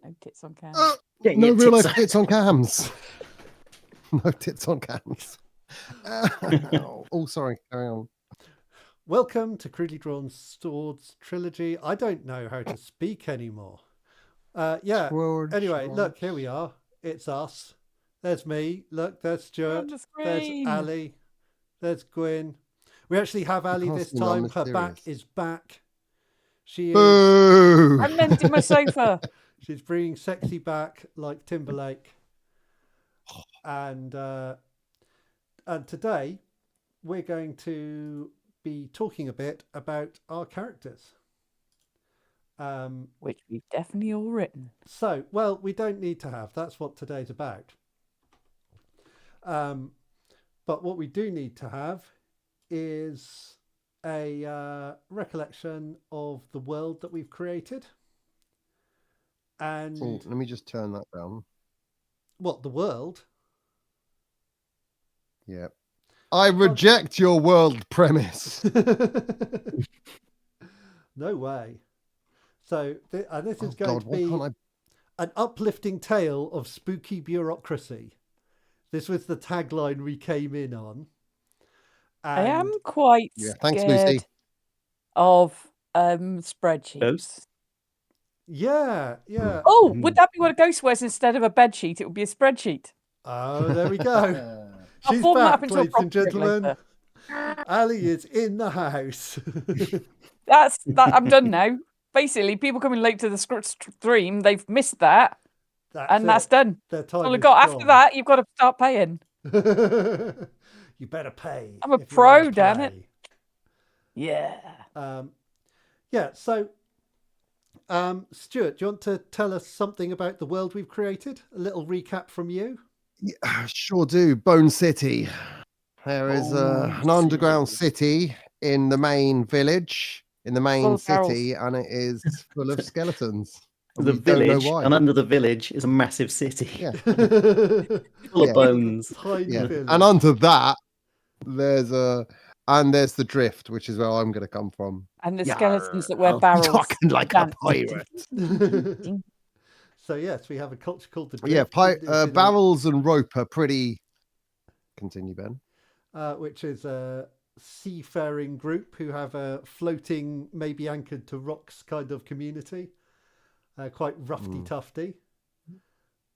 No tits on cam. No real life tits on cams. No tits on cams. Oh, sorry. Carry on. Welcome to Crudely Drawn Swords Trilogy. I don't know how to speak anymore. Anyway, look, here we are. It's us. There's me. Look, there's Stuart. There's Ali. There's Gwyn. We actually have Ali this time. Her back is back. She is. Boo! I'm mending my sofa. She's bringing sexy back like Timberlake. And today we're going to be talking a bit about our characters. Which we've definitely all written. So, well, we don't need to have. That's what today's about. But what we do need to have is a recollection of the world that we've created. And let me just turn that down. What, the world? Yeah. I reject your world premise. No way. So, this is going to be an uplifting tale of spooky bureaucracy. This was the tagline we came in on. I am quite scared of spreadsheets. Yeah. Oh, would that be what a ghost wears instead of a bed sheet? It would be a spreadsheet. Oh, there we go. She's back, ladies and gentlemen. Ali is in the house. That's that. I'm done now. Basically, people coming late to the stream, they've missed that. That's done. Their time all I've got. gone. After that, you've got to start paying. You better pay. I'm a pro, damn it. Yeah. So, Stuart, do you want to tell us something about the world we've created? A little recap from you? Yeah, sure do. Bone City. There is an underground city in the main village, in the main city, and it is full of skeletons. The village, and under the village is a massive city. Yeah. Full of bones. And under that, there's the drift, which is where I'm going to come from. And the skeletons that wear barrels. Talking like a pirate. So yes, we have a culture called the drift. Yeah, barrels and rope are pretty. Continue, Ben. Which is a seafaring group who have a floating, maybe anchored to rocks kind of community. Quite roughy-tufty.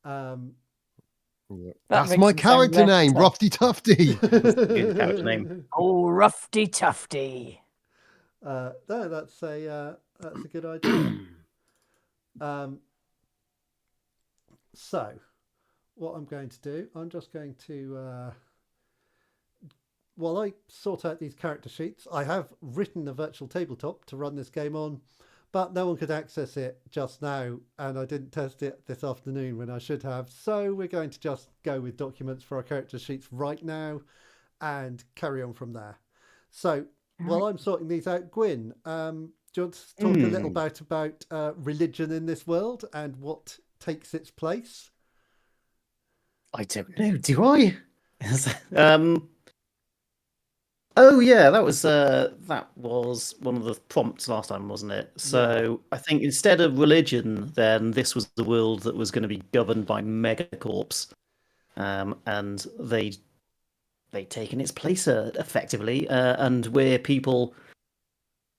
That's my character name, Roughy Tufty. Good character name. Oh, Roughy Tufty. No, that's a good idea. So, what I'm going to do, I'm just going to, while I sort out these character sheets, I have written a virtual tabletop to run this game on, but no one could access it just now, and I didn't test it this afternoon when I should have. So we're going to just go with documents for our character sheets right now and carry on from there. So while I'm sorting these out, Gwyn, do you want to talk a little bit about religion in this world and what takes its place? I don't know. Do I? Oh yeah, that was one of the prompts last time, wasn't it? So I think instead of religion, then this was the world that was going to be governed by megacorps, and they'd taken its place effectively, and where people,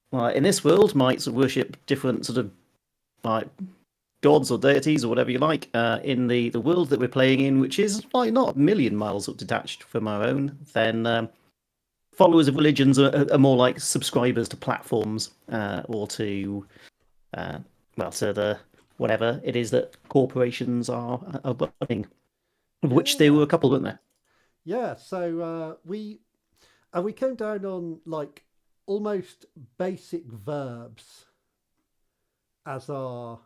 well, in this world might sort of worship different sort of like gods or deities or whatever you like. In the world that we're playing in, which is like not a million miles detached from our own, then. Followers of religions are more like subscribers to platforms or to the whatever it is that corporations are running, of which there were a couple, weren't there? Yeah, so we came down on like almost basic verbs as our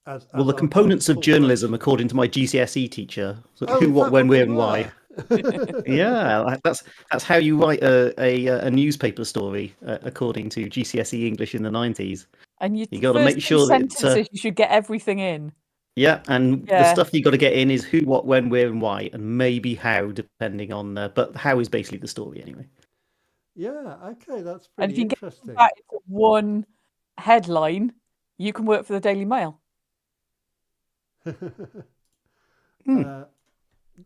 the components of journalism, according to my GCSE teacher, who, what, when, where, and why. Yeah, that's how you write a newspaper story, according to GCSE English in the 90s. And you got to make sure that you should get everything in. Yeah, and the stuff you got to get in is who, what, when, where, and why, and maybe how, depending on. But how is basically the story anyway. Yeah, okay, that's pretty interesting. And if you get back into one headline, you can work for the Daily Mail.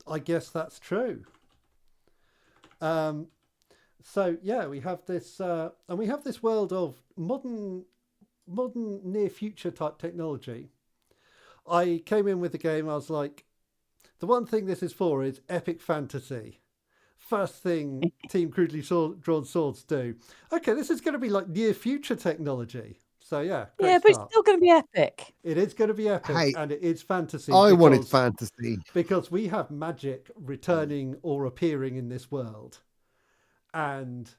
I guess that's true. So yeah, we have this, and we have this world of modern near future type technology. I came in with the game. I was like, the one thing this is for is epic fantasy. First thing Team Crudely Drawn Swords do. Okay, this is going to be like near future technology. So yeah, great Yeah, but start. it's still going to be epic. It is going to be epic, Hey, and it is fantasy. I wanted fantasy. Because we have magic returning or appearing in this world. And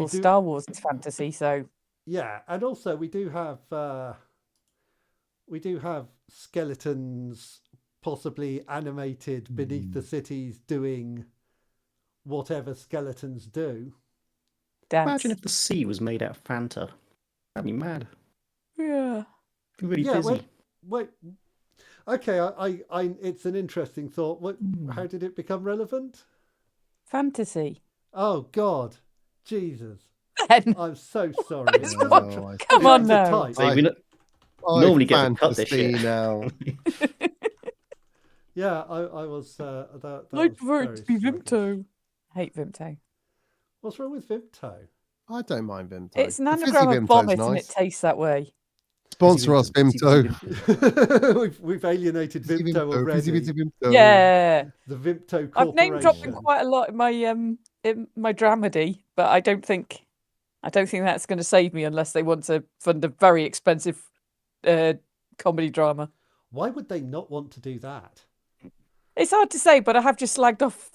Star Wars is fantasy, so yeah, and also we do have skeletons possibly animated beneath the cities doing whatever skeletons do. Dance. Imagine if the sea was made out of Fanta. That'd be mad. Yeah. Be really busy. Wait. Okay, I it's an interesting thought. How did it become relevant? Fantasy. Oh God, Jesus! Ben. I'm so sorry. Come on now. We normally get to cut this shit. Now. Yeah, I was. That I'd prefer was it to be very Vimto. I hate Vimto. What's wrong with Vimto? I don't mind Vimto. It's an anagram of vomit and it tastes that way. Sponsor us, Vimto. we've alienated Vimto already. Yeah. The Vimto Corporation. I've name dropped them quite a lot in my dramedy, but I don't think that's going to save me unless they want to fund a very expensive comedy drama. Why would they not want to do that? It's hard to say, but I have just slagged off,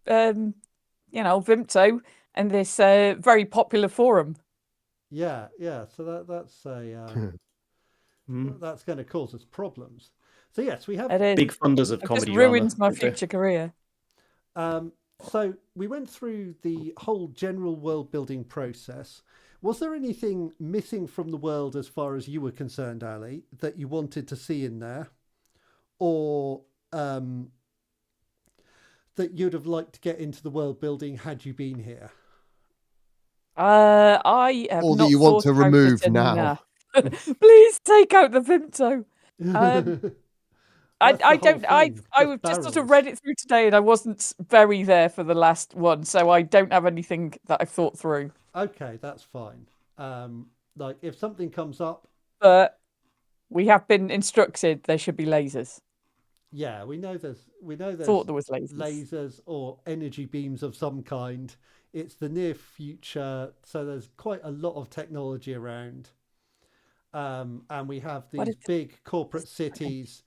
Vimto and this very popular forum. Yeah. So that's a that's going to cause us problems. So yes, we have big funders of comedy. Just ruins my future career. So we went through the whole general world building process. Was there anything missing from the world as far as you were concerned, Ali, that you wanted to see in there, or that you'd have liked to get into the world building had you been here? I have or not that you want to remove now. Enough. Please take out the Vimto. I just sort of read it through today, and I wasn't very there for the last one, so I don't have anything that I've thought through. Okay, that's fine. Like if something comes up, but we have been instructed there should be lasers. Yeah, we know there's thought there was lasers or energy beams of some kind. It's the near future, so there's quite a lot of technology around. And we have these big corporate cities.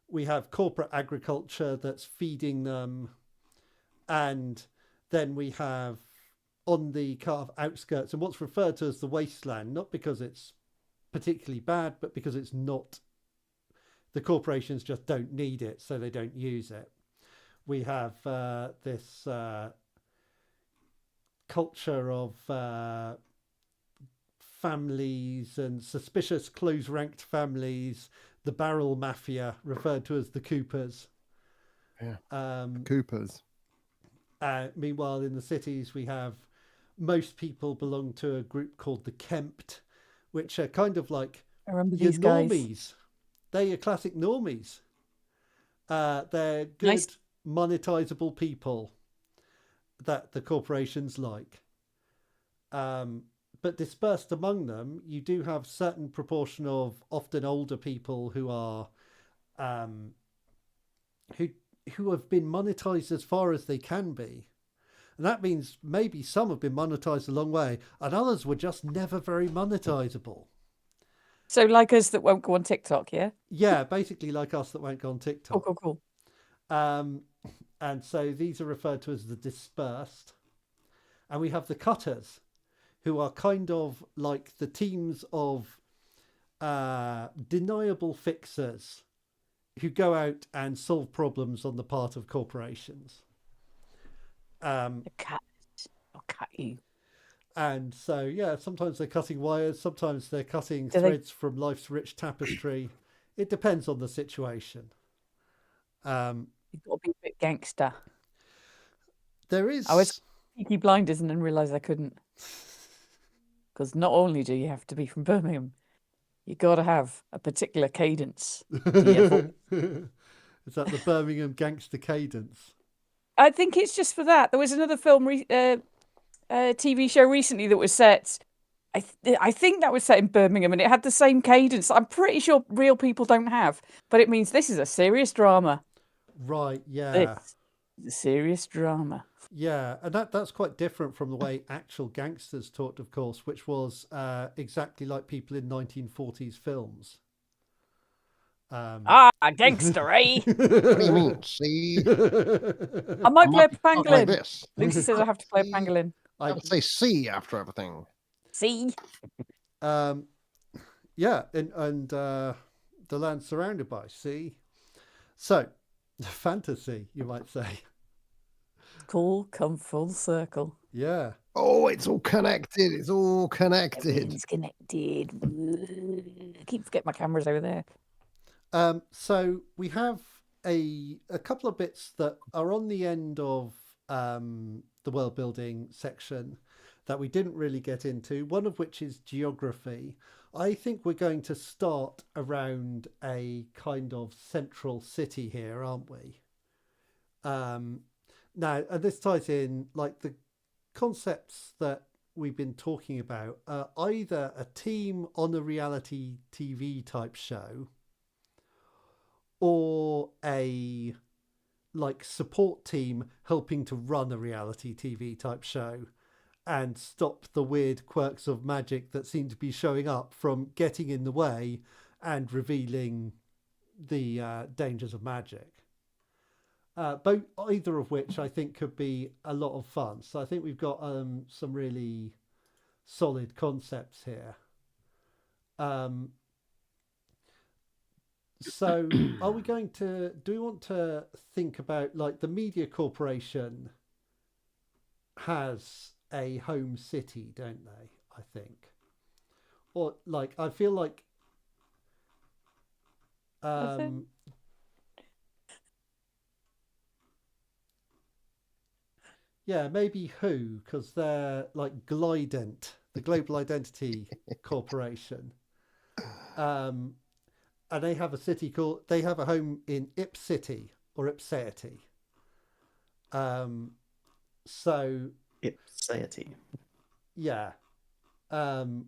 We have corporate agriculture that's feeding them. And then we have on the kind of outskirts and what's referred to as the wasteland, not because it's particularly bad, but because it's not. The corporations just don't need it, so they don't use it. We have this culture of families and suspicious close-ranked families, the barrel mafia, referred to as the Coopers. Yeah, Coopers. Meanwhile, in the cities, we have most people belong to a group called the Kempt, which are kind of like I remember your these guys. normies. They are classic normies. They're good, monetizable people that the corporations like. But dispersed among them, you do have certain proportion of often older people who are who have been monetized as far as they can be. And that means maybe some have been monetized a long way, and others were just never very monetizable. So like us that won't go on TikTok, yeah? Yeah, basically like us that won't go on TikTok. Cool. And so these are referred to as the dispersed. And we have the cutters, who are kind of like the teams of deniable fixers who go out and solve problems on the part of corporations. The cat. I'll cut you. And so, yeah, sometimes they're cutting wires, sometimes they're cutting threads from life's rich tapestry. It depends on the situation. You've got to be a bit gangster. There is... I was Peaky Blinders and then realised I couldn't. Because not only do you have to be from Birmingham, You got to have a particular cadence. Is that the Birmingham gangster cadence? I think it's just for that. There was another film, TV show recently that was set. I think that was set in Birmingham, and it had the same cadence. I'm pretty sure real people don't have, but it means this is a serious drama. Right, yeah. This is a serious drama. Yeah, and that's quite different from the way actual gangsters talked, of course, which was exactly like people in 1940s films. Gangster, eh? What do you mean? See? I might play a Like pangolin. this. Lucy says I have to play a pangolin. I have to say C after everything. See? Yeah, and the land surrounded by sea. So, fantasy, you might say. Cool, come full circle. Yeah. Oh, it's all connected. It's all connected. Everything's connected. I keep forgetting my camera's over there. So we have a couple of bits that are on the end of the world building section that we didn't really get into, one of which is geography. I think we're going to start around a kind of central city here, aren't we? Now, and this ties in, like, the concepts that we've been talking about are either a team on a reality TV type show or a, like, support team helping to run a reality TV type show and stop the weird quirks of magic that seem to be showing up from getting in the way and revealing the dangers of magic. Either of which I think could be a lot of fun. So I think we've got some really solid concepts here. So are we going to, do we want to think about, like, the media corporation has a home city, don't they? I think. Or, like, I feel like yeah, maybe Who, because they're like Glident, the Global Identity Corporation. And they have a city called, they have a home in Ipcity or Ipsity. So Ipsity. yeah. And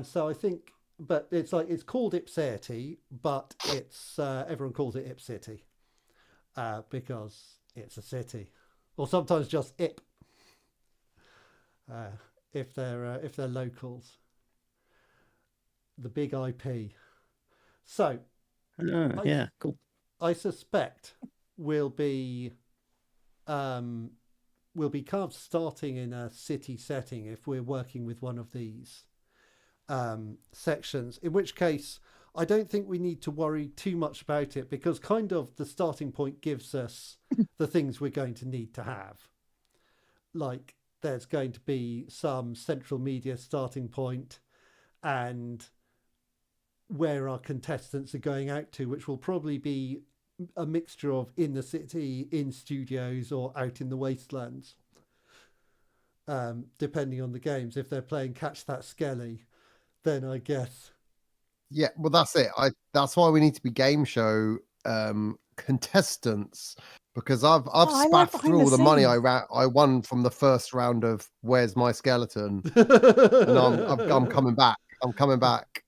so I think, but it's like, it's called Ipsity, but it's everyone calls it Ipcity because it's a city, or sometimes just Ip if they're locals. The big IP. So yeah, cool. I suspect we'll be kind of starting in a city setting if we're working with one of these sections, in which case I don't think we need to worry too much about it, because kind of the starting point gives us the things we're going to need to have. Like, there's going to be some central media starting point and where our contestants are going out to, which will probably be a mixture of in the city, in studios, or out in the wastelands, depending on the games. If they're playing Catch That Skelly, then I guess. Yeah, well, that's it. That's why we need to be game show contestants, because I've spaffed through all the money I won from the first round of Where's My Skeleton, and I'm coming back. I'm coming back.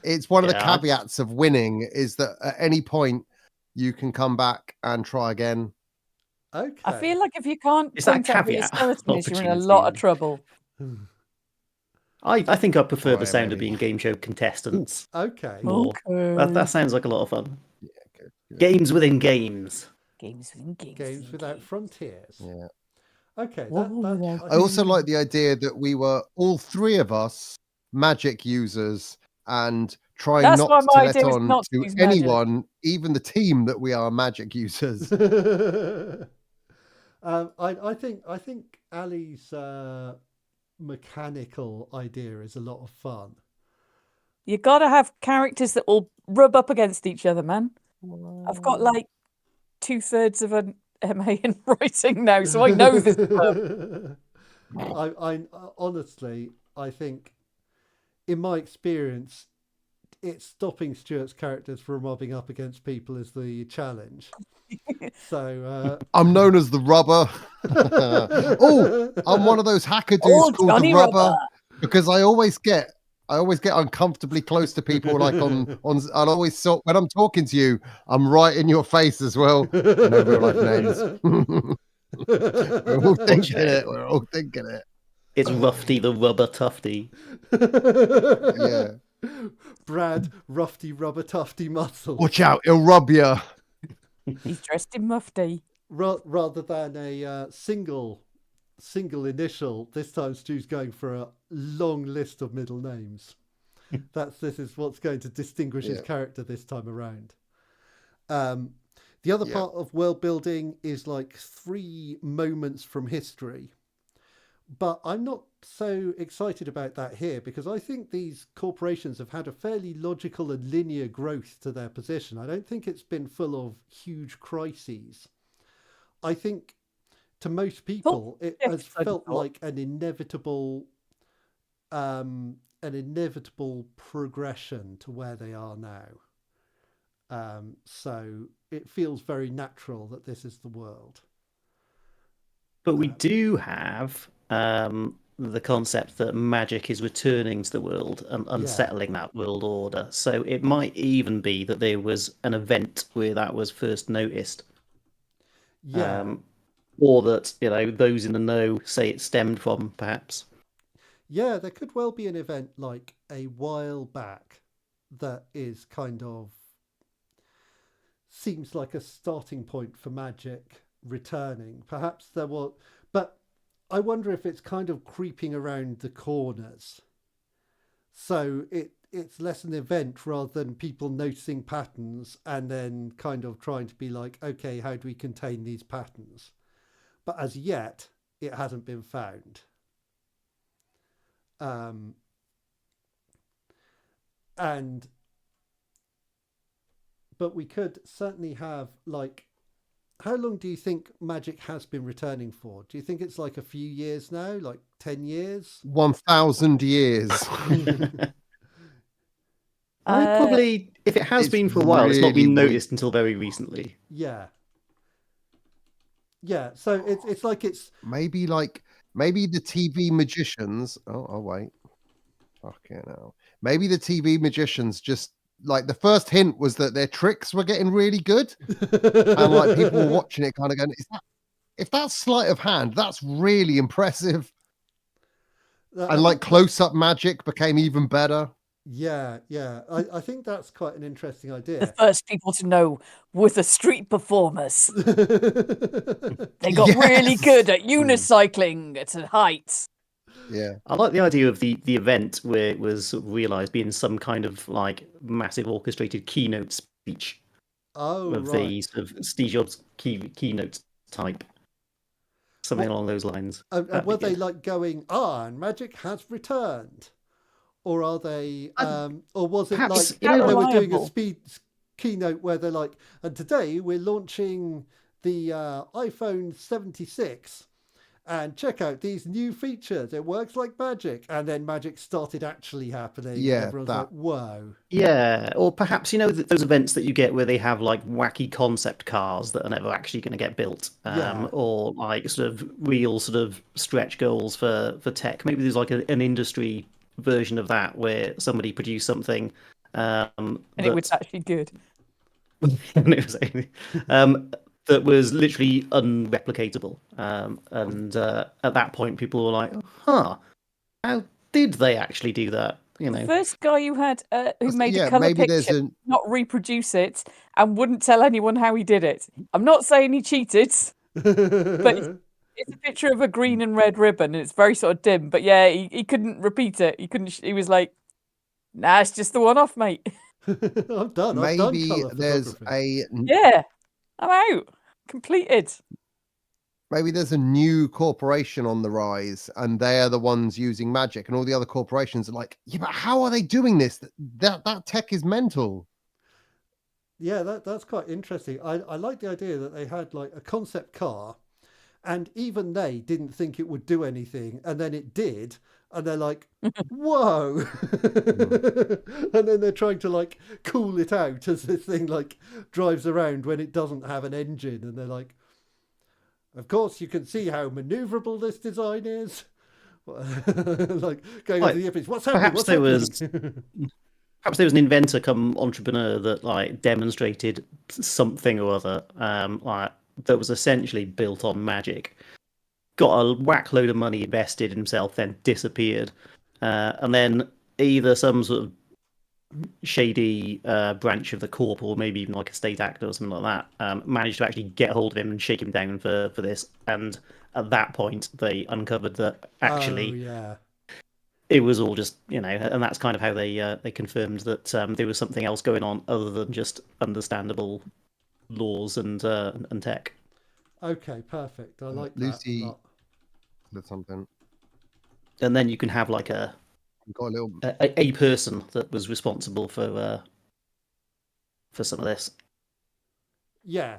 It's one of the caveats of winning is that at any point you can come back and try again. Okay. I feel like if you can't Is that point out who your caveat skeleton is, you're in a lot of trouble. I think I prefer the Right, sound of maybe. being game show contestants. Okay. More. Okay. That sounds like a lot of fun. Yeah, good. Games within games. Games within games. Games without frontiers. Yeah. Okay. I also like the idea that we were all three of us magic users and trying That's not why to my let idea was on not to to use magic. anyone, even the team, that we are magic users. I think Ali's mechanical idea is a lot of fun. You got to have characters that will rub up against each other, man. I've got like 2/3 of an MA in writing now, so I know this stuff. I honestly, I think, in my experience, it's stopping Stuart's characters from mobbing up against people is the challenge. So I'm known as the rubber. Oh, I'm one of those hacker dudes called Johnny the rubber, Rubber. because I always get uncomfortably close to people. Like I'll always when I'm talking to you, I'm right in your face as well. No real life names. We're all thinking it. We're all thinking it. It's Rufty the Rubber Tufty. Yeah. Brad, Rufty Rubber Tufty Muscle. Watch out, he'll rub you. He's dressed in mufti. Rather than a single initial, this time Stu's going for a long list of middle names. This is what's going to distinguish his character this time around. The other part of world building is like 3 moments from history. But I'm not so excited about that here, because I think these corporations have had a fairly logical and linear growth to their position. I don't think it's been full of huge crises. I think to most people it has felt like an inevitable progression to where they are now. So it feels very natural that this is the world. But we do have the concept that magic is returning to the world and unsettling that world order. So it might even be that there was an event where that was first noticed. Yeah. Or that, those in the know say it stemmed from, perhaps. Yeah, there could well be an event like a while back that is kind of seems like a starting point for magic returning. Perhaps there was, but I wonder if it's kind of creeping around the corners. So it's less an event rather than people noticing patterns and then kind of trying to be like, okay, how do we contain these patterns? But as yet, it hasn't been found. But we could certainly have like, how long do you think magic has been returning for? Do you think it's like a few years now, like 10 years? 1,000 years. Probably, if it has been for a while, it's not been noticed until very recently. Yeah. Yeah, so it's like it's... Maybe the TV magicians... Oh, wait. Fucking hell. Maybe the TV magicians just... Like, the first hint was that their tricks were getting really good. And, like, people were watching it kind of going, if that's sleight of hand, that's really impressive. And, like, close-up magic became even better. Yeah. I think that's quite an interesting idea. The first people to know were the street performers. They got really good at unicycling to heights. Yeah, I like the idea of the event where it was realised being some kind of like massive orchestrated keynote speech. The sort of Steve Jobs keynote type, something along those lines. Were they like going, and magic has returned, or are they, or was it perhaps, like they were doing a keynote where they're like, and today we're launching the iPhone 76. And check out these new features. It works like magic. And then magic started actually happening. Yeah, and everyone's like, whoa. Yeah, or perhaps, those events that you get where they have like wacky concept cars that are never actually going to get built. Or like sort of real sort of stretch goals for tech. Maybe there's like an industry version of that where somebody produced something. And it was actually good. That was literally unreplicatable. And at that point, people were like, how did they actually do that? The first guy you had who made a colour picture, not reproduce it, and wouldn't tell anyone how he did it. I'm not saying he cheated, but it's a picture of a green and red ribbon, and it's very sort of dim. But yeah, he couldn't repeat it. He was like, nah, it's just the one-off, mate. I'm done. Maybe there's Yeah, I'm out. Completed. Maybe there's a new corporation on the rise and they're the ones using magic, and all the other corporations are like, yeah, but how are they doing this? That tech is mental. Yeah, that's quite interesting. I like the idea that they had like a concept car And even they didn't think it would do anything, and then it did, and they're like, whoa. And then they're trying to like cool it out as this thing like drives around when it doesn't have an engine, and they're like, of course you can see how maneuverable this design is. Like going Like, into the earpiece, what's happening? perhaps What's there happening? perhaps there was an inventor come entrepreneur that like demonstrated something or other, like that was essentially built on magic. Got a whack load of money invested in himself, then disappeared, and then either some sort of shady branch of the corp, or maybe even like a state actor or something like that, managed to actually get hold of him and shake him down for this. And at that point, they uncovered that actually, it was all just, you know, and that's kind of how they confirmed that there was something else going on other than just understandable laws and tech. Okay, perfect. I like Lucy that a lot. Did something. And then you can have like Got a little. a person that was responsible for some of this. Yeah,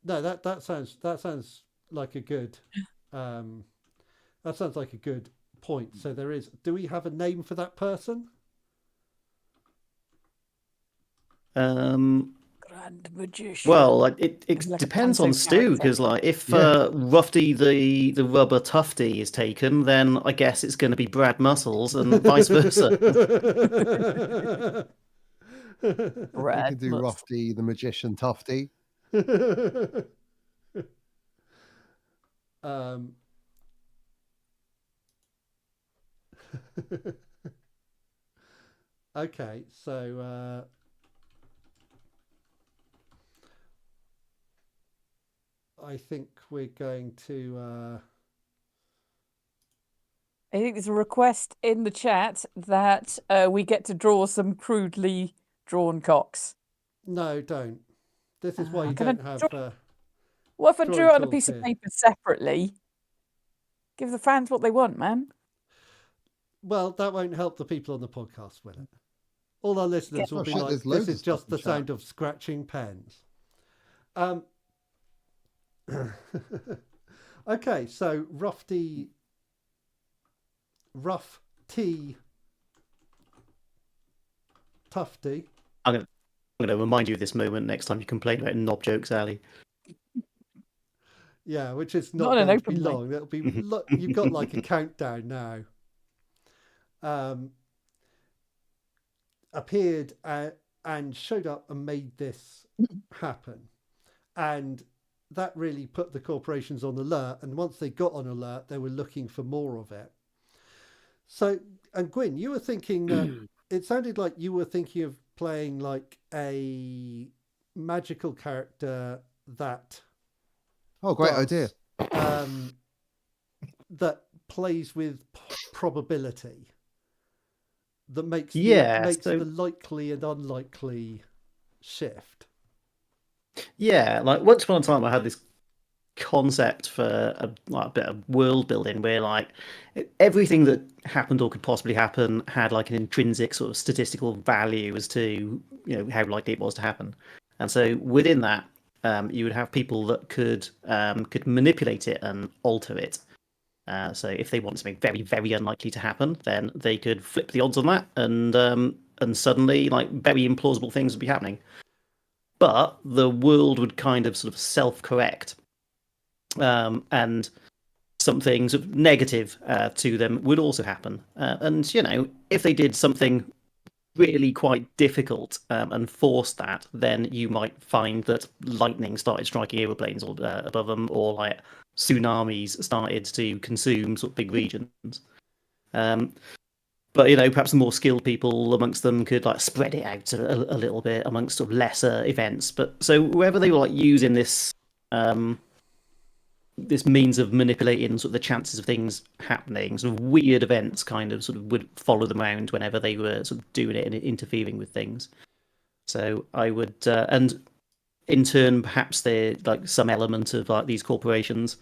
no, that sounds like a good that sounds like a good point. So there is. Do we have a name for that person? Grand magician. Well, like, it Like depends on Stu, because like if Rufty the rubber tufty is taken, then I guess it's going to be Brad Muscles and vice versa. We could do Rufty the magician tufty. Okay, so I think we're going to I think there's a request in the chat that we get to draw some crudely drawn cocks. No, don't. This is why you don't have. What if I drew it on a piece of paper separately? Give the fans what they want, man. Well, that won't help the people on the podcast, will it? All our listeners will be like, this is just the sound of scratching pens. Okay, so Rough T Tufty. I'm gonna remind you of this moment next time you complain about knob jokes, Ali. Yeah, which is not going to be long. That'll be you've got like a countdown now. Appeared and showed up and made this happen, and that really put the corporations on alert. And once they got on alert, they were looking for more of it. So, and Gwyn, you were thinking that it sounded like you were thinking of playing like a magical character that. Oh, great idea. That plays with probability. That makes the likely and unlikely shift. Yeah, like once upon a time, I had this concept for a bit of world building where like everything that happened or could possibly happen had like an intrinsic sort of statistical value as to, you know, how likely it was to happen. And so within that, you would have people that could manipulate it and alter it. So if they want something very, very unlikely to happen, then they could flip the odds on that, and suddenly like very implausible things would be happening. But the world would kind of sort of self-correct, and something sort of negative to them would also happen. And you know, if they did something really quite difficult and forced that, then you might find that lightning started striking aeroplanes above them, or like tsunamis started to consume sort of big regions. But you know, perhaps the more skilled people amongst them could like spread it out a little bit amongst sort of lesser events. But so whoever they were like using this this means of manipulating sort of the chances of things happening, sort of weird events kind of sort of would follow them around whenever they were sort of doing it and interfering with things. So I would, and in turn, perhaps they're like some element of like these corporations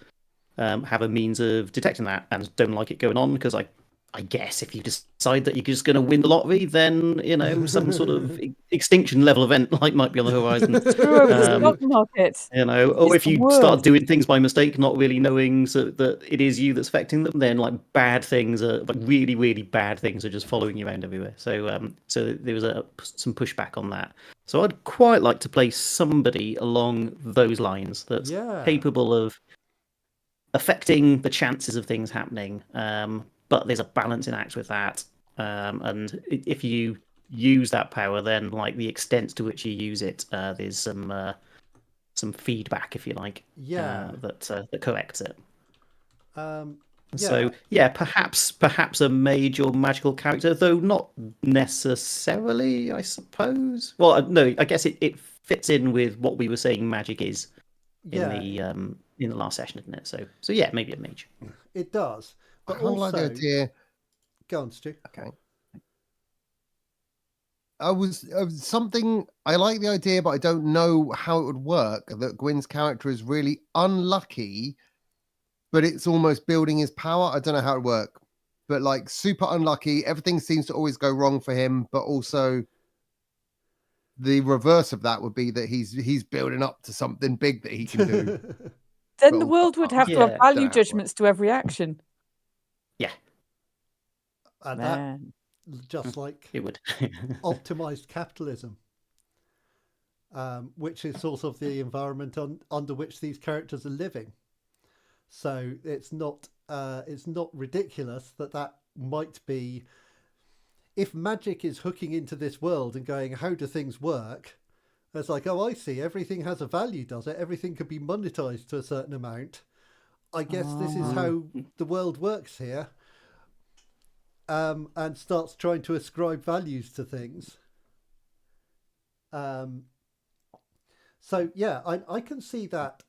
have a means of detecting that and don't like it going on, because I I guess if you decide that you're just going to win the lottery, then some sort of extinction level event might be on the horizon. Screw over the stock market. Or if you start doing things by mistake, not really knowing that it is you that's affecting them, then bad things are really, really bad things are just following you around everywhere. So there was some pushback on that. So I'd quite like to play somebody along those lines that's capable of affecting the chances of things happening. But there's a balancing act with that. And if you use that power, then the extent to which you use it, there's some feedback, if you like, that corrects it. So perhaps a mage or magical character, though not necessarily, I suppose. Well, no, I guess it fits in with what we were saying magic is in the last session, isn't it? So yeah, maybe a mage. It does. But I like the idea. Go on, Stu. Okay. I like the idea, but I don't know how it would work. That Gwyn's character is really unlucky, but it's almost building his power. I don't know how it would work, but super unlucky. Everything seems to always go wrong for him, but also the reverse of that would be that he's building up to something big that he can do. Then the world would have to have value judgments to every action. Yeah. And that, just like it would optimized capitalism, which is sort of the environment under which these characters are living. So it's not ridiculous that might be, if magic is hooking into this world and going, how do things work? It's oh, I see, everything has a value, does it? Everything could be monetized to a certain amount. I guess this is how the world works here. And starts trying to ascribe values to things. So yeah, I can see that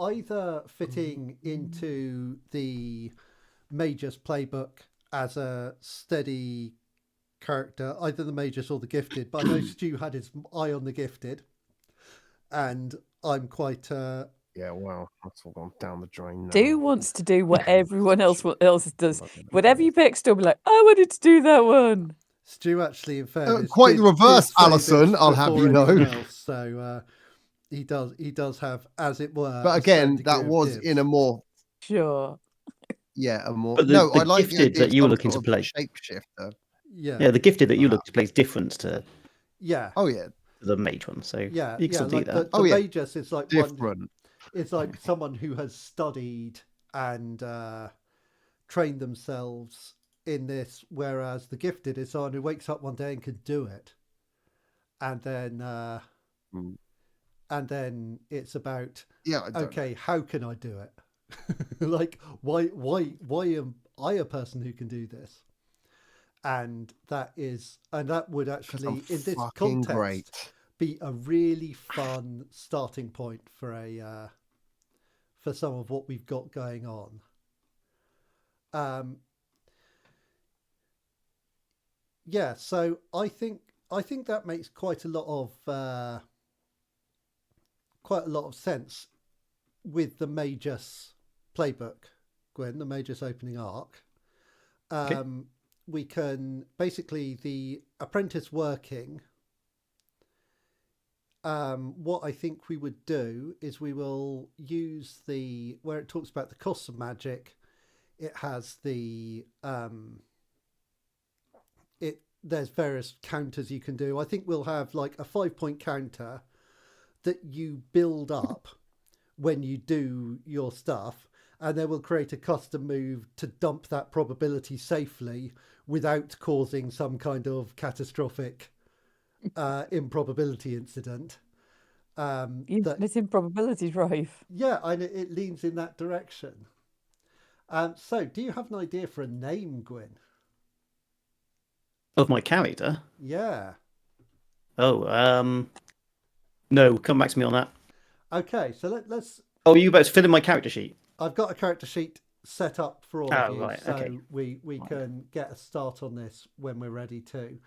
either fitting into the Magus playbook as a steady character, either the Magus or the Gifted. But I know Stu had his eye on the Gifted, and I'm quite. Yeah, well, that's all gone down the drain now. Stu wants to do what everyone else does. Whatever you pick, Stu will be like, I wanted to do that one. Stu actually, in fairness, quite the reverse, Alison. I'll have you know. Else, so he does have, as it were. But again, that was in a more sure. Yeah, a more. But I like Gifted that you were looking to play. Shapeshifter. Yeah, the Gifted that you look to play is different to. Yeah. Oh yeah. The mage one. So yeah, you can still do that. The Magus is different. It's like someone who has studied and trained themselves in this, whereas the Gifted is someone who wakes up one day and can do it, and then it's about okay, how can I do it? Why am I a person who can do this? And that would actually in this context be a really fun starting point for some of what we've got going on. Yeah, so I think that makes quite a lot of sense with the Magus playbook, Gwen, the Magus opening arc. Okay. We can basically the apprentice working. What I think we would do is we will use where it talks about the costs of magic. It has there's various counters you can do. I think we'll have like a 5-point counter that you build up when you do your stuff, and then we'll create a custom move to dump that probability safely without causing some kind of catastrophic improbability incident. It's improbability drive. Yeah, and it leans in that direction. So, do you have an idea for a name, Gwyn? Of my character? Yeah. Oh, no, come back to me on that. Okay, so let's... Oh, are you about to fill in my character sheet? I've got a character sheet set up for all of you, right, so okay. we can get a start on this when we're ready to.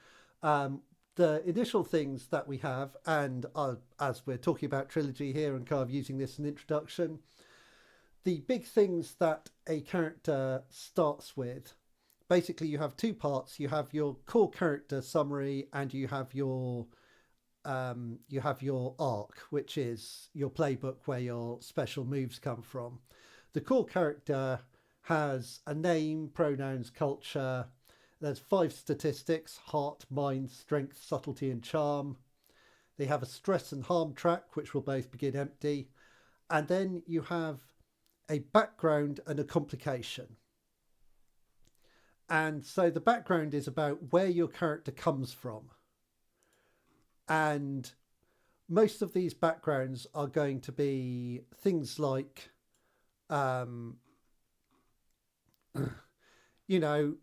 The initial things that we have, and as we're talking about Trilogy here and kind of using this as an introduction, the big things that a character starts with basically you have two parts. You have your core character summary, and you have your arc, which is your playbook where your special moves come from. The core character has a name, pronouns, culture. There's 5 statistics: heart, mind, strength, subtlety, and charm. They have a stress and harm track, which will both begin empty. And then you have a background and a complication. And so the background is about where your character comes from. And most of these backgrounds are going to be things like, you know,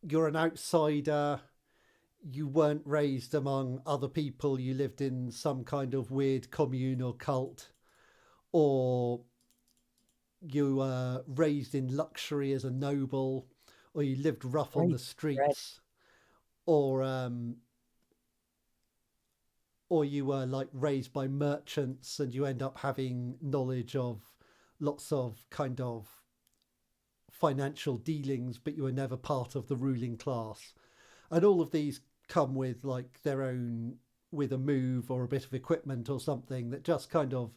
you're an outsider, you weren't raised among other people, you lived in some kind of weird commune or cult, or you were raised in luxury as a noble, or you lived rough on the streets, or you were like raised by merchants and you end up having knowledge of lots of kind of financial dealings, but you were never part of the ruling class. And all of these come with like their own, with a move or a bit of equipment or something that just kind of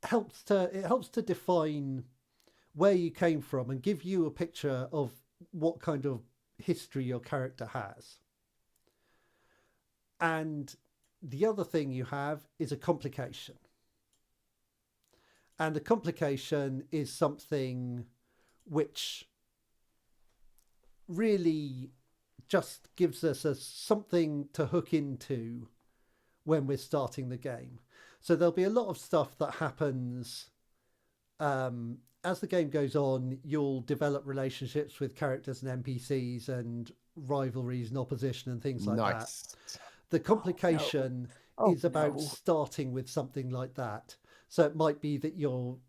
helps to define where you came from and give you a picture of what kind of history your character has. And the other thing you have is a complication. And the complication is something which really just gives us something to hook into when we're starting the game. So there'll be a lot of stuff that happens as the game goes on. You'll develop relationships with characters and NPCs and rivalries and opposition and things like that. The complication is about starting with something like that. So it might be that you're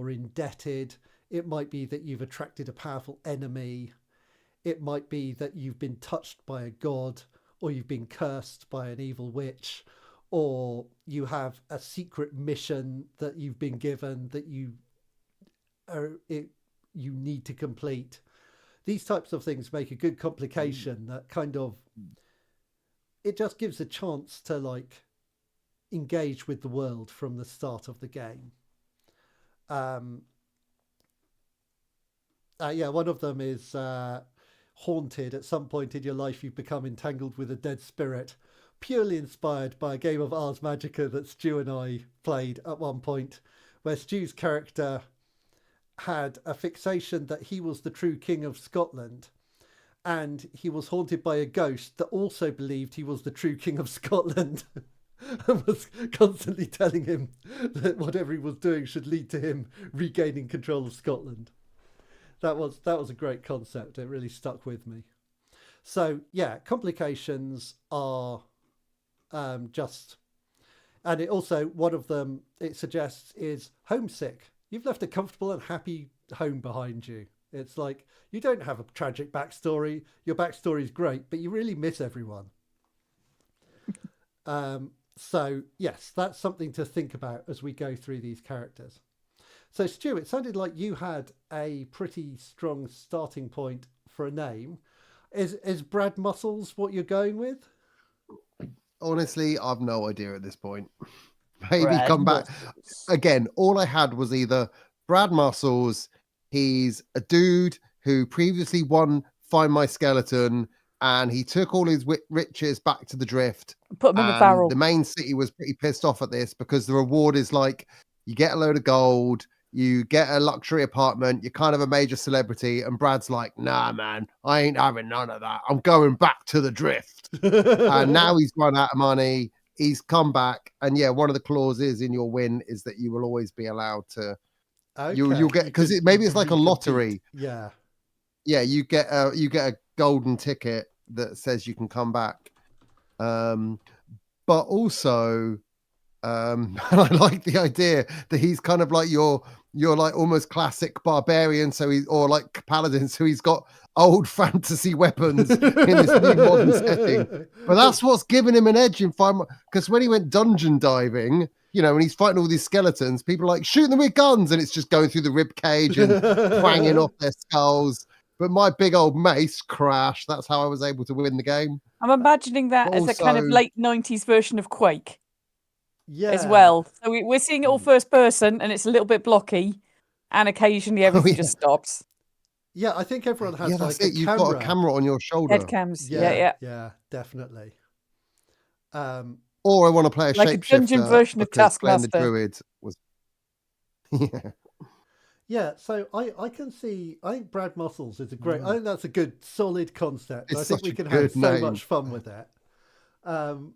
indebted. It might be that you've attracted a powerful enemy. It might be that you've been touched by a god, or you've been cursed by an evil witch, or you have a secret mission that you've been given that you need to complete. These types of things make a good complication that kind of, it just gives a chance to like engage with the world from the start of the game. One of them is haunted. At some point in your life, you've become entangled with a dead spirit, purely inspired by a game of Ars Magica that Stu and I played at one point, where Stu's character had a fixation that he was the true king of Scotland, and he was haunted by a ghost that also believed he was the true king of Scotland and was constantly telling him that whatever he was doing should lead to him regaining control of Scotland. That was a great concept. It really stuck with me. So yeah, complications are just, and it also, one of them it suggests is homesick. You've left a comfortable and happy home behind you. It's like, you don't have a tragic backstory. Your backstory is great, but you really miss everyone. So yes, that's something to think about as we go through these characters. So Stu, it sounded like you had a pretty strong starting point for a name. Is Brad Muscles what you're going with? Honestly, I've no idea at this point. Maybe Brad come back. Again, all I had was either Brad Muscles, he's a dude who previously won Find My Skeleton, and he took all his riches back to the Drift. Put them in the barrel. The main city was pretty pissed off at this because the reward is like, you get a load of gold, you get a luxury apartment, you're kind of a major celebrity, and Brad's like, nah, man, I ain't having none of that. I'm going back to the Drift. And now he's run out of money. He's come back. And yeah, one of the clauses in your win is that you will always be allowed to, you'll get, because maybe it's like a lottery. Yeah. Yeah, you get a golden ticket that says you can come back. But also, and I like the idea that he's kind of like your like almost classic barbarian, or like paladin, so he's got old fantasy weapons in this new modern setting. But that's what's given him an edge in because when he went dungeon diving, when he's fighting all these skeletons, people are like, shoot them with guns, and it's just going through the rib cage and twanging off their skulls. But my big old mace crash. That's how I was able to win the game. I'm imagining that But as a kind of also- late 90s version of Quake Yeah. as well. So we're seeing it all first person, and it's a little bit blocky, and occasionally everything just stops. Yeah, I think everyone has that's like it. You've got a camera on your shoulder. Head cams. Yeah. Yeah, definitely. Or I want to play a Like a dungeon shapeshifter version of because playing the Taskmaster. druid was. Yeah. Yeah, so I can see. I think Brad Muscles is a great. I think that's a good, solid concept. It's I think such we a can have good so name. much fun with it. And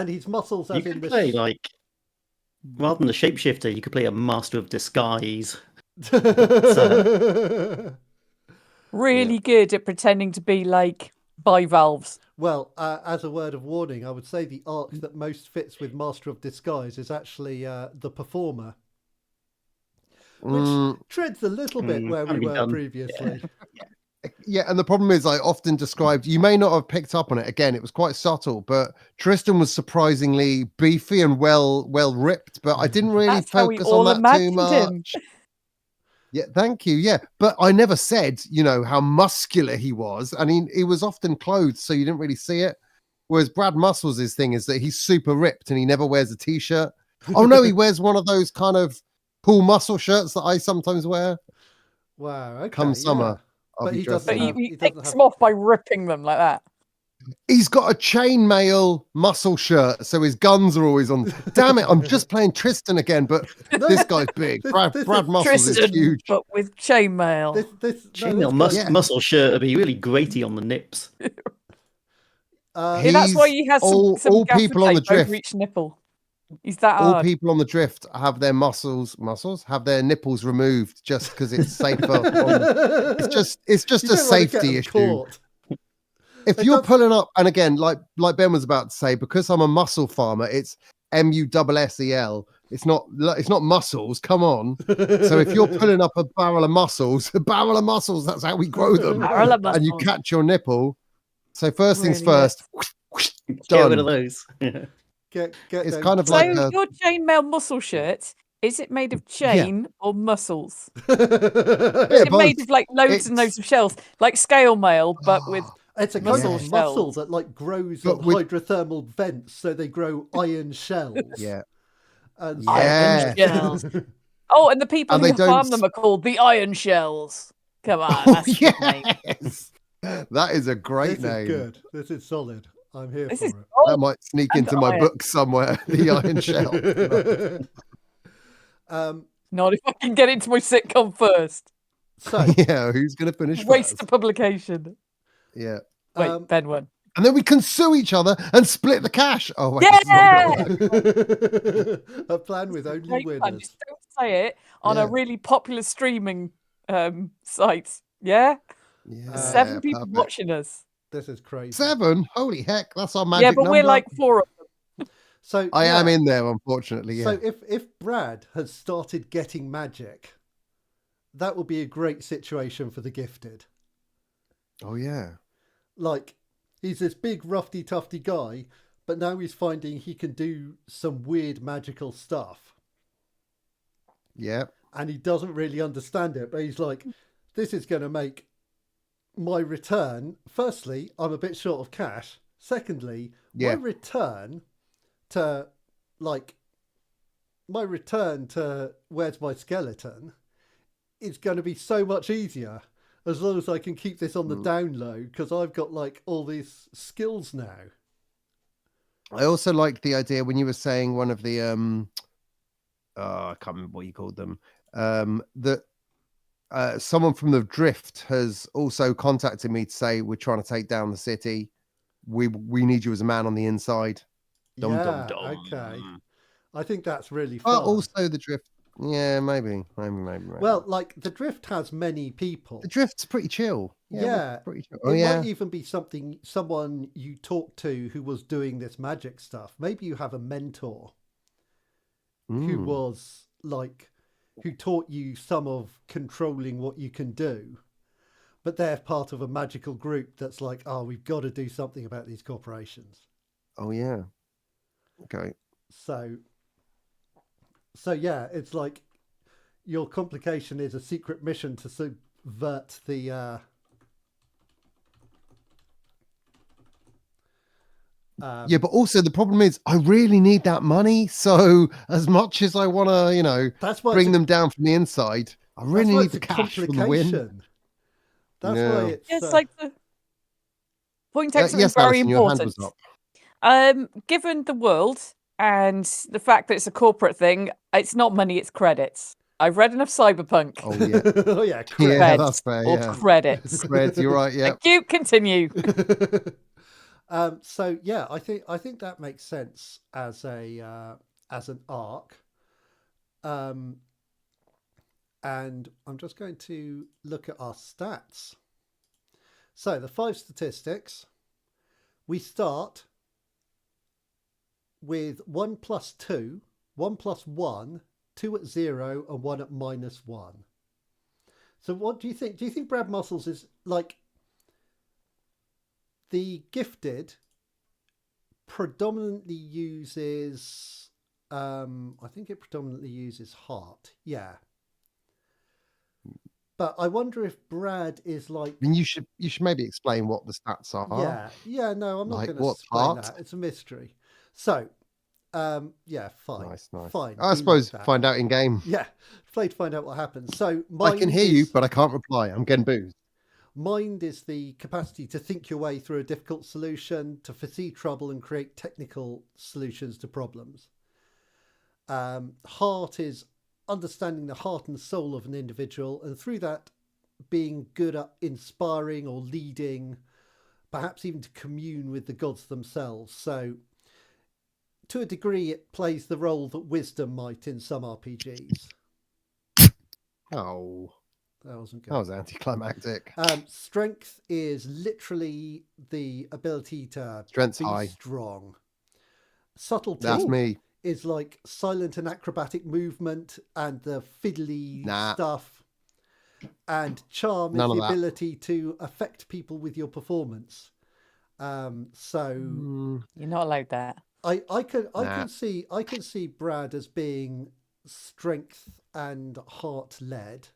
his muscles, You as in could the play like rather than a shapeshifter, you could play a master of disguise. Really good at pretending to be like bivalves. Well, as a word of warning, I would say the arc that most fits with Master of Disguise is actually the Performer, which treads a little bit where we were previously. Yeah, and the problem is I often described, you may not have picked up on it, again, it was quite subtle, but Tristan was surprisingly beefy and well ripped, but I didn't really That's how we focus all on that too imagined much. him. Yeah, thank you. Yeah, but I never said, how muscular he was, and he was often clothed, so you didn't really see it. Whereas Brad Muscles' thing is that he's super ripped and he never wears a t-shirt. Oh no, he wears one of those kind of cool muscle shirts that I sometimes wear. Wow. Okay. Come summer, I'll But be he dressed doesn't in have. He He takes doesn't them off by ripping them like that. He's got a chainmail muscle shirt, so his guns are always on. Damn it, I'm just playing Tristan again, but this guy's big. Brad Muscles is Tristan, huge. but with chainmail. Chainmail muscle shirt would be really graty on the nips. That's why he has some all gaffer people on the tape over drift. each nipple. He's that All hard. people on the drift have their have their nipples removed just because it's safer. It's just You a don't wanna get safety them issue. caught. If you're pulling up, and again, like Ben was about to say, because I'm a muscle farmer, it's MUSSEL. It's not muscles. Come on. So if you're pulling up a barrel of mussels, that's how we grow them. Barrel of And you muscles. catch your nipple. So first things Really first. Get rid of Done. those. Get It's them kind of So like your chainmail muscle shirt, is it made of chain or muscles? Is it made of like loads and loads of shells, like scale mail, but with It's a kind of Yes. muscle that like grows But on with- hydrothermal vents, so they grow iron shells. Yeah. And iron Yes. shells. Oh, and the people And who they don't farm them are called the iron shells. Come on, Oh, that's a good name. yes. That is a great this name. is good. This is solid. I'm here This for is it. That might sneak And into my iron. book somewhere. The Iron Shell. Not if I can get into my sitcom first. So Yeah, who's going to finish Waste first? of publication. Yeah. Wait, Ben won. And then we can sue each other and split the cash. Oh, wait, Yeah! it's not gonna work. a plan with only Great fun. winners. Just don't say it on a Yeah. really popular streaming site. Yeah? Yeah, 7 people perfect. watching us. This is crazy. 7? Holy heck, that's our magic Yeah, but number. we're like 4 of them. So I yeah. am in there, unfortunately. Yeah. So if Brad has started getting magic, that would be a great situation for the gifted. Oh yeah. Like, he's this big roughy tufty guy, but now he's finding he can do some weird magical stuff. Yeah. And he doesn't really understand it, but he's like, this is going to make my return. Firstly, I'm a bit short of cash. Secondly, Yeah. my return to Where's My Skeleton is going to be so much easier as long as I can keep this on the down low, because I've got like all these skills now. I also like the idea when you were saying one of the I can't remember what you called them. That someone from the Drift has also contacted me to say we're trying to take down the city. We need you as a man on the inside. Dum, yeah, dum, dum. okay. I think that's really fun. But also the Drift. Yeah, maybe. Well, like the Drift has many people. The Drift's pretty chill. Yeah. Pretty chill. It might even be someone you talk to who was doing this magic stuff. Maybe you have a mentor who was like, who taught you some of controlling what you can do. But they're part of a magical group that's like, oh, we've got to do something about these corporations. Oh yeah. Okay. So yeah, it's like your complication is a secret mission to subvert the Yeah, but also the problem is I really need that money. So as much as I want to, that's why bring them down from the inside, I really need the cash for the win. That's why it's... Yes, like the point out something yes, very Alison, your hand important. was up. Given the world and the fact that it's a corporate thing, it's not money, it's credits. I've read enough cyberpunk. Oh, yeah. Oh, yeah, Yeah, that's fair, or yeah. credits. Creds, you're right, yeah. Thank you, continue. So yeah, I think that makes sense as an arc. And I'm just going to look at our stats. So the 5 statistics, we start with 1 plus 2, 1 plus 1, 2 at 0, and 1 at -1. So what do you think? Do you think Brad Muscles is like the gifted predominantly uses... I think it predominantly uses heart. Yeah. But I wonder if Brad is like... I mean, you should maybe explain what the stats are. Yeah, no, I'm not Like, going to what's explain heart? that. It's a mystery. So, yeah, fine. Nice. Fine. I suppose find out in game. Yeah, play to find out what happens. So I can hear you, but I can't reply. I'm getting boozed. Mind is the capacity to think your way through a difficult solution, to foresee trouble and create technical solutions to problems. Heart is understanding the heart and soul of an individual, and through that being good at inspiring or leading, perhaps even to commune with the gods themselves. So to a degree it plays the role that wisdom might in some RPGs. Oh, that wasn't good. That was anticlimactic. Strength is literally the ability to Strength's be high. strong. Subtlety, that's me, is like silent and acrobatic movement and the fiddly stuff. And charm is the ability to affect people with your performance. So you're not allowed that. I can see Brad as being strength and heart led.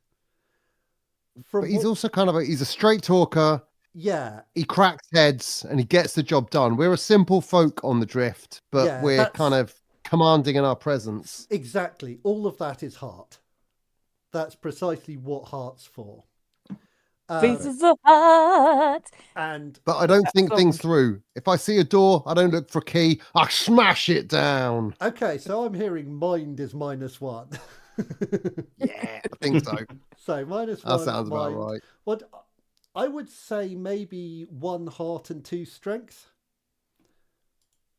But he's also he's a straight talker. Yeah. He cracks heads and he gets the job done. We're a simple folk on the drift, but we're kind of commanding in our presence. Exactly. All of that is heart. That's precisely what heart's for. Faces the heart. But I don't think things through. If I see a door, I don't look for a key. I smash it down. Okay, so I'm hearing mind is -1. Yeah, I think so. So -1. That sounds about right. What I would say maybe 1 heart and 2 strength.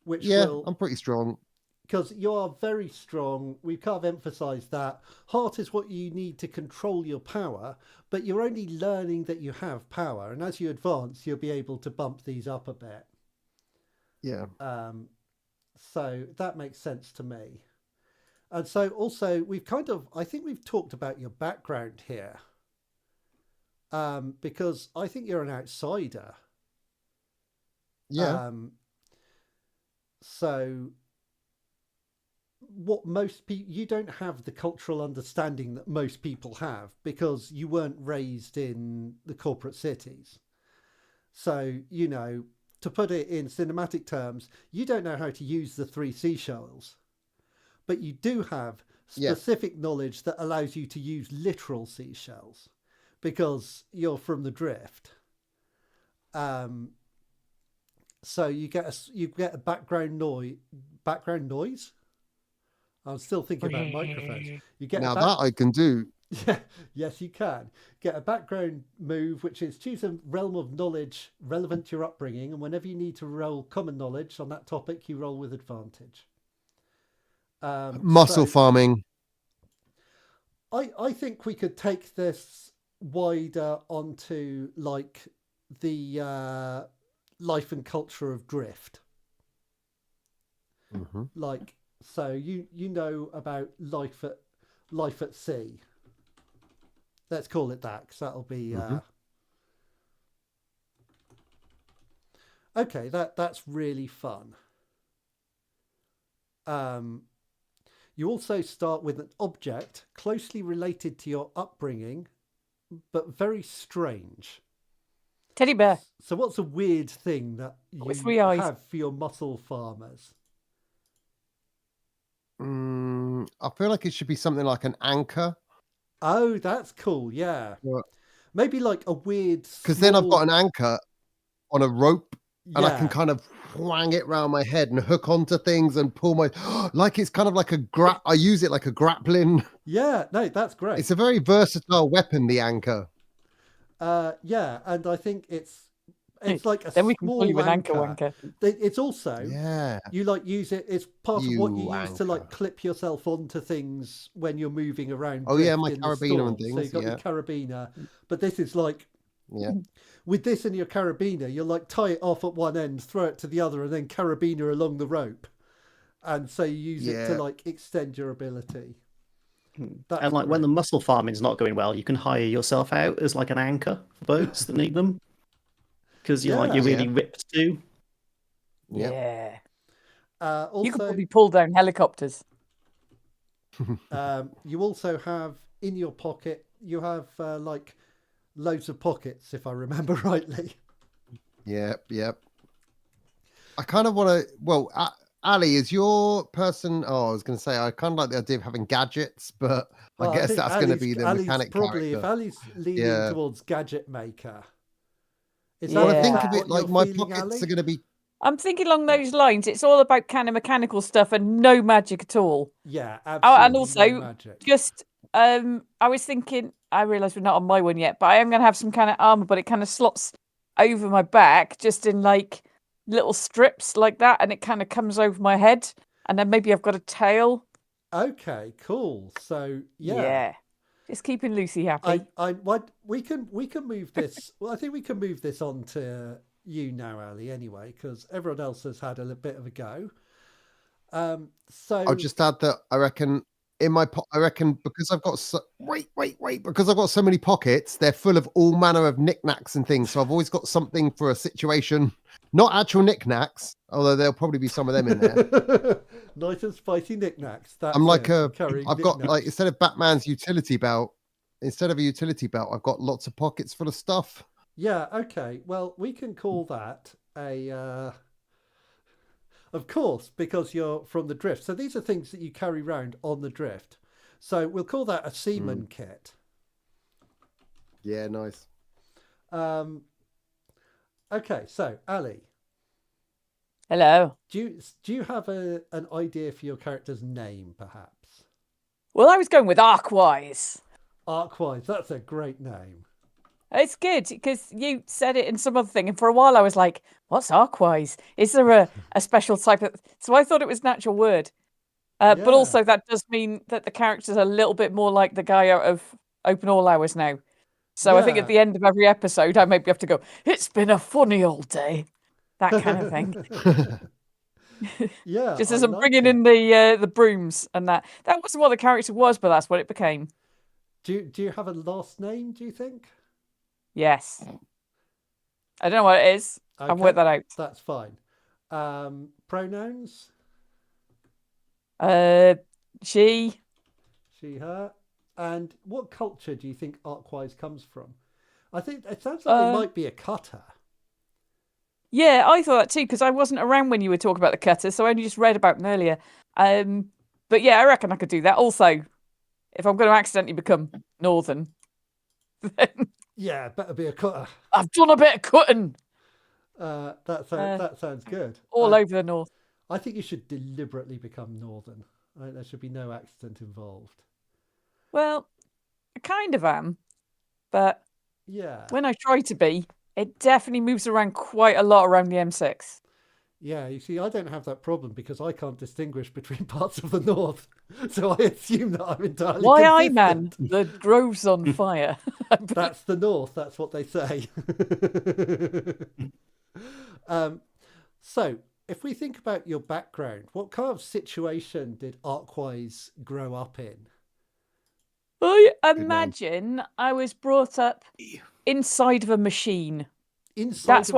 Which I'm pretty strong. Because you are very strong. We've kind of emphasised that. Heart is what you need to control your power, but you're only learning that you have power. And as you advance, you'll be able to bump these up a bit. Yeah. So that makes sense to me. And so also I think we've talked about your background here. Because I think you're an outsider. Yeah. So what most people, you don't have the cultural understanding that most people have because you weren't raised in the corporate cities. So, to put it in cinematic terms, you don't know how to use the 3 seashells, but you do have specific knowledge that allows you to use literal seashells because you're from the drift. So you get a background noise. I'm still thinking about microphones. You get now that I can do. Yeah, yes, you can get a background move, which is choose a realm of knowledge relevant to your upbringing, and whenever you need to roll common knowledge on that topic, you roll with advantage. Muscle farming. I think we could take this wider onto like the life and culture of drift. Mm-hmm. Like, so you know about life at sea. Let's call it that, because that'll be okay. That's really fun. You also start with an object closely related to your upbringing, but very strange. Teddy bear. So what's a weird thing that With you 3 eyes. have for your mussel farmers? I feel like it should be something like an anchor. Oh, that's cool. Yeah. Maybe like a weird. Because then I've small- got an anchor on a rope, and I can Yeah. kind of whang it round my head and hook onto things and pull my like it's kind of like I use it like a grappling. Yeah. No, that's great. It's a very versatile weapon, the anchor. Yeah, and I think it's like a Then we can small call you an anchor anchor. wanker. It's also Yeah. you like use it. It's part of what you use to like anchor. clip yourself onto things when you're moving around. Oh yeah, my drift in the carabiner and store. So things. you've got your carabiner, but this is like Yeah. with this and your carabiner, you'll like tie it off at one end, throw it to the other, and then carabiner along the rope, and so you use it to like extend your ability. That's And like when the mussel farming's not going well, you can hire yourself out as like an anchor for boats that need them. Because you're really ripped too. Yeah. Also, You could probably pull down helicopters. You also have in your pocket, you have like loads of pockets, if I remember rightly. Yep. I kind of want to. Well, Ali, is your person? Oh, I was going to say I kind of like the idea of having gadgets, but I guess that's going to be the mechanic probably character. if Ali's leaning towards gadget maker. Is Well, that I think what of it like you're my feeling, pockets Ali? are going to be. I'm thinking along those lines. It's all about kind of mechanical stuff and no magic at all. Yeah, Oh, absolutely. and also no magic. just I was thinking, I realise we're not on my one yet, but I am going to have some kind of armor, but it kind of slots over my back, just in like little strips like that, and it kind of comes over my head, and then maybe I've got a tail. Okay, cool. So yeah. Just keeping Lucy happy. We can move this. Well, I think we can move this on to you now, Ali. Anyway, because everyone else has had a bit of a go. So I'll just add that I reckon because I've got because I've got so many pockets, they're full of all manner of knickknacks and things. So I've always got something for a situation, not actual knickknacks, although there'll probably be some of them in there. Nice and spicy knickknacks. I'm like I've got like instead of Batman's utility belt, I've got lots of pockets full of stuff. Yeah. Okay. Well, we can call that a. Of course, because you're from the drift. So these are things that you carry around on the drift. So we'll call that a seaman kit. Yeah, nice. Okay, so Ali. Hello. Do you have an idea for your character's name, perhaps? Well, I was going with Arkwise. Arkwise, that's a great name. It's good because you said it in some other thing, and for a while I was like, "What's Arkwise? Is there a special type of?" So I thought it was an actual word, but also that does mean that the character's a little bit more like the guy out of Open All Hours now. So I think at the end of every episode, I maybe have to go, "It's been a funny old day," that kind of thing. Yeah, just as I'm bringing in the brooms and that. That wasn't what the character was, but that's what it became. Do you have a last name? Do you think? Yes. I don't know what it is. Okay, I'll work that out. That's fine. Pronouns? She, her. And what culture do you think Arkwise comes from? I think it sounds like it might be a cutter. Yeah, I thought that too, because I wasn't around when you were talking about the cutter, so I only just read about them earlier. But yeah, I reckon I could do that. Also, if I'm going to accidentally become Northern, then... Yeah, better be a cutter. I've done a bit of cutting. That sounds good. All over the north. I think you should deliberately become Northern. There should be no accident involved. Well, I kind of am, but yeah, when I try to be, it definitely moves around quite a lot around the M6. Yeah, you see, I don't have that problem because I can't distinguish between parts of the north, so I assume that I'm entirely Why, consistent. man? The grove's on fire. That's the north. That's what they say. So, if we think about your background, what kind of situation did Arkwise grow up in? I imagine I was brought up inside of a machine. Inside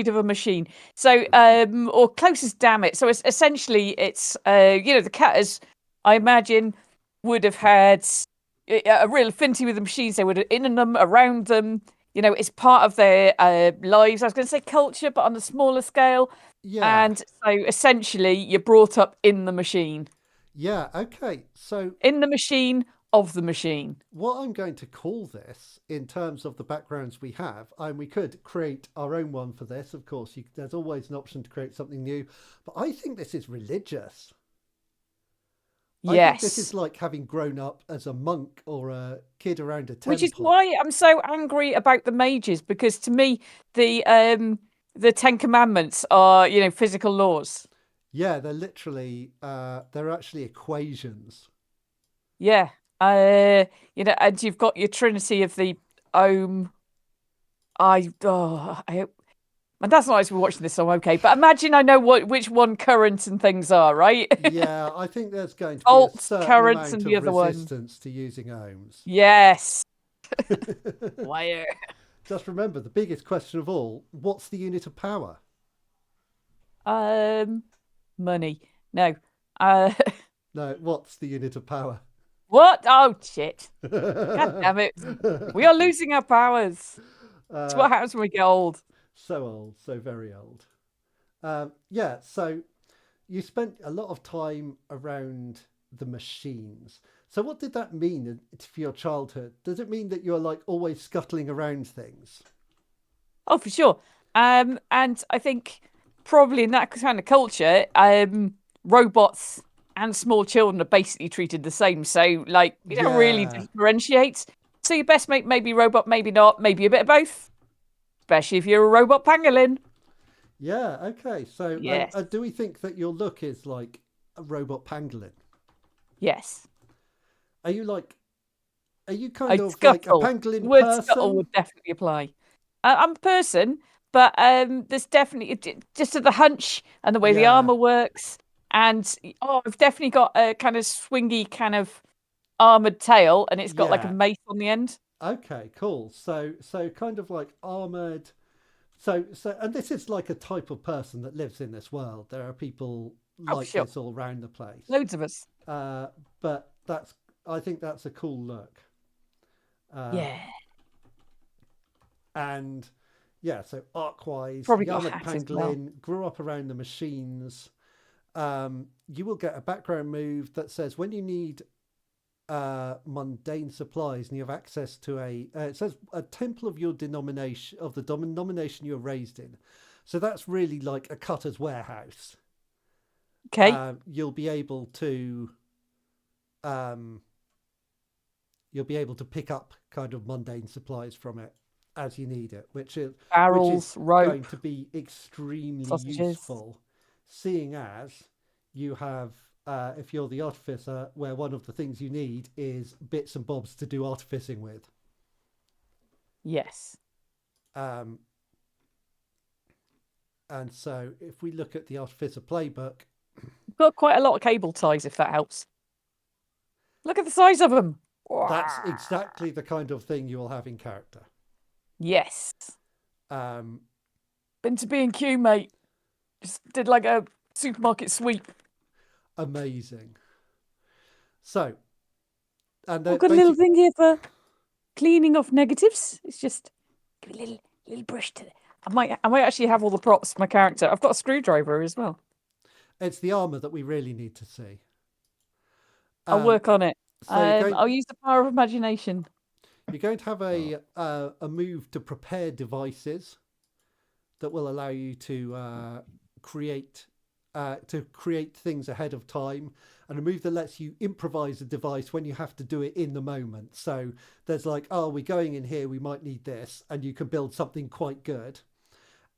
of a machine. So, or closest, damn it. So it's essentially, it's the cutters, I imagine, would have had a real affinity with the machines. They would have in them, around them, it's part of their lives. I was going to say culture, but on a smaller scale. Yeah. And so essentially, you're brought up in the machine. Yeah. Okay. So in the machine of the machine. What I'm going to call this, in terms of the backgrounds we have, and we could create our own one for this. Of course, there's always an option to create something new, but I think this is religious. Yes. I think this is like having grown up as a monk or a kid around a temple. Which is why I'm so angry about the mages, because to me, the Ten Commandments are, physical laws. Yeah, they're literally, they're actually equations. Yeah. And you've got your Trinity of the Ohm. I hope my dad's not actually watching this, so I'm okay. But imagine I know which one current and things are, right? Yeah, I think there's going to be a certain currents amount and the of other resistance to using ohms. Yes. Wire. Just remember, the biggest question of all, what's the unit of power? Money. No. No, what's the unit of power? What? Oh, shit. God damn it. We are losing our powers. That's what happens when we get old. So old, so very old. Yeah, so you spent a lot of time around the machines. So what did that mean for your childhood? Does it mean that you're like always scuttling around things? Oh, for sure. And I think probably in that kind of culture, robots and small children are basically treated the same. So, like, you don't really differentiate. So your best mate may be robot, maybe not, maybe a bit of both. Especially if you're a robot pangolin. Yeah, okay. So yes. Do we think that your look is like a robot pangolin? Yes. Are you kind of like a pangolin Word person? scuttle would definitely apply. I'm a person, but there's definitely just to the hunch and the way the armor works. And I've definitely got a kind of swingy kind of armored tail, and it's got like a mace on the end. Okay, cool. So kind of like armored. So and this is like a type of person that lives in this world. There are people like this all around the place. Loads of us. But I think that's a cool look. Yeah. And yeah, so arc-wise, probably the got armored pangolin grew up around the machines. You will get a background move that says when you need mundane supplies and you have access to it says a temple of your denomination, of the denomination you're raised in. So that's really like a cutter's warehouse. Okay. You'll be able to pick up kind of mundane supplies from it as you need it, which is barrels, rope, going to be extremely useful, seeing as you have if you're the artificer, where one of the things you need is bits and bobs to do artificing with. Yes. And so if we look at the artificer playbook, we've got quite a lot of cable ties, if that helps. Look at the size of them. That's exactly the kind of thing you will have in character. Yes. Been to B&Q, mate. Just did like a supermarket sweep. Amazing. So, and I've got a little thing here for cleaning off negatives. It's just give a little brush to it. I might actually have all the props for my character. I've got a screwdriver as well. It's the armor that we really need to see. I'll work on it. So I'll use the power of imagination. You're going to have a move to prepare devices that will allow you to create things ahead of time, and a move that lets you improvise a device when you have to do it in the moment. So there's like, oh, we're going in here, we might need this, and you can build something quite good.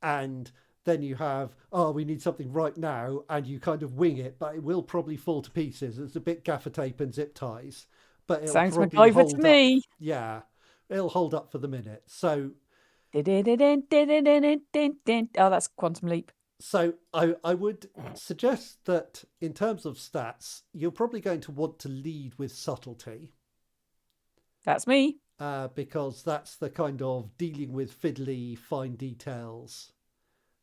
And then you have, oh, we need something right now, and you kind of wing it, but it will probably fall to pieces. It's a bit gaffer tape and zip ties, but it'll sounds probably hold to me. up. Yeah, it'll hold up for the minute. So, oh, that's Quantum Leap. So I would suggest that in terms of stats, you're probably going to want to lead with subtlety. That's me. Because that's the kind of dealing with fiddly, fine details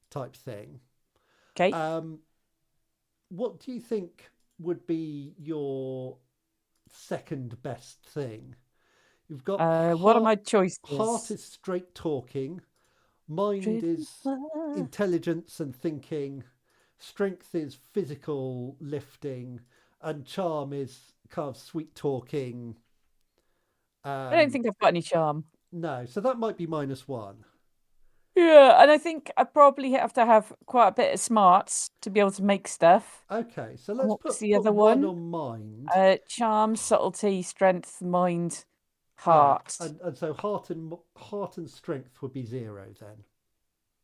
type thing. Okay. What do you think would be your second best thing? You've got what are my choices? Heart is straight talking. Mind is intelligence and thinking. Strength is physical lifting. And charm is kind of sweet talking. I don't think I've got any charm. No, so that might be -1. Yeah, and I think I probably have to have quite a bit of smarts to be able to make stuff. Okay, so let's What was put the other one one? on mind. Charm, subtlety, strength, mind, heart. And so heart and strength would be 0 then.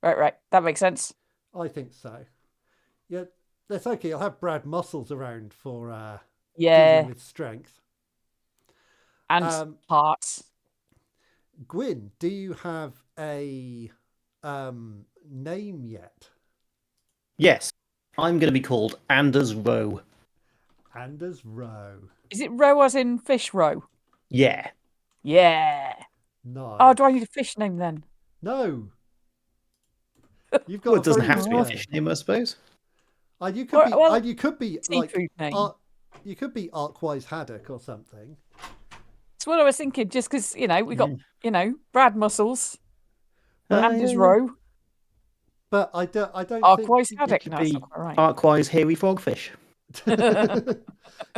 Right. That makes sense. I think so. Yeah, that's okay. I'll have Brad Muscles around for dealing with strength. And heart. Gwyn, do you have a name yet? Yes. I'm going to be called Anders Rowe. Anders Rowe. Is it roe as in fish roe? Yeah. Yeah. No. Oh, do I need a fish name then? No. You've got Well, it doesn't have to be a name. fish name, I suppose. And you could you could be like name. You could be Arkwise Haddock or something. That's what I was thinking, just because, we got, Brad Muscles, Anders Rowe. But I don't Arkwise think Haddock. It could No, be that's not quite right. Arkwise Hairy Frogfish.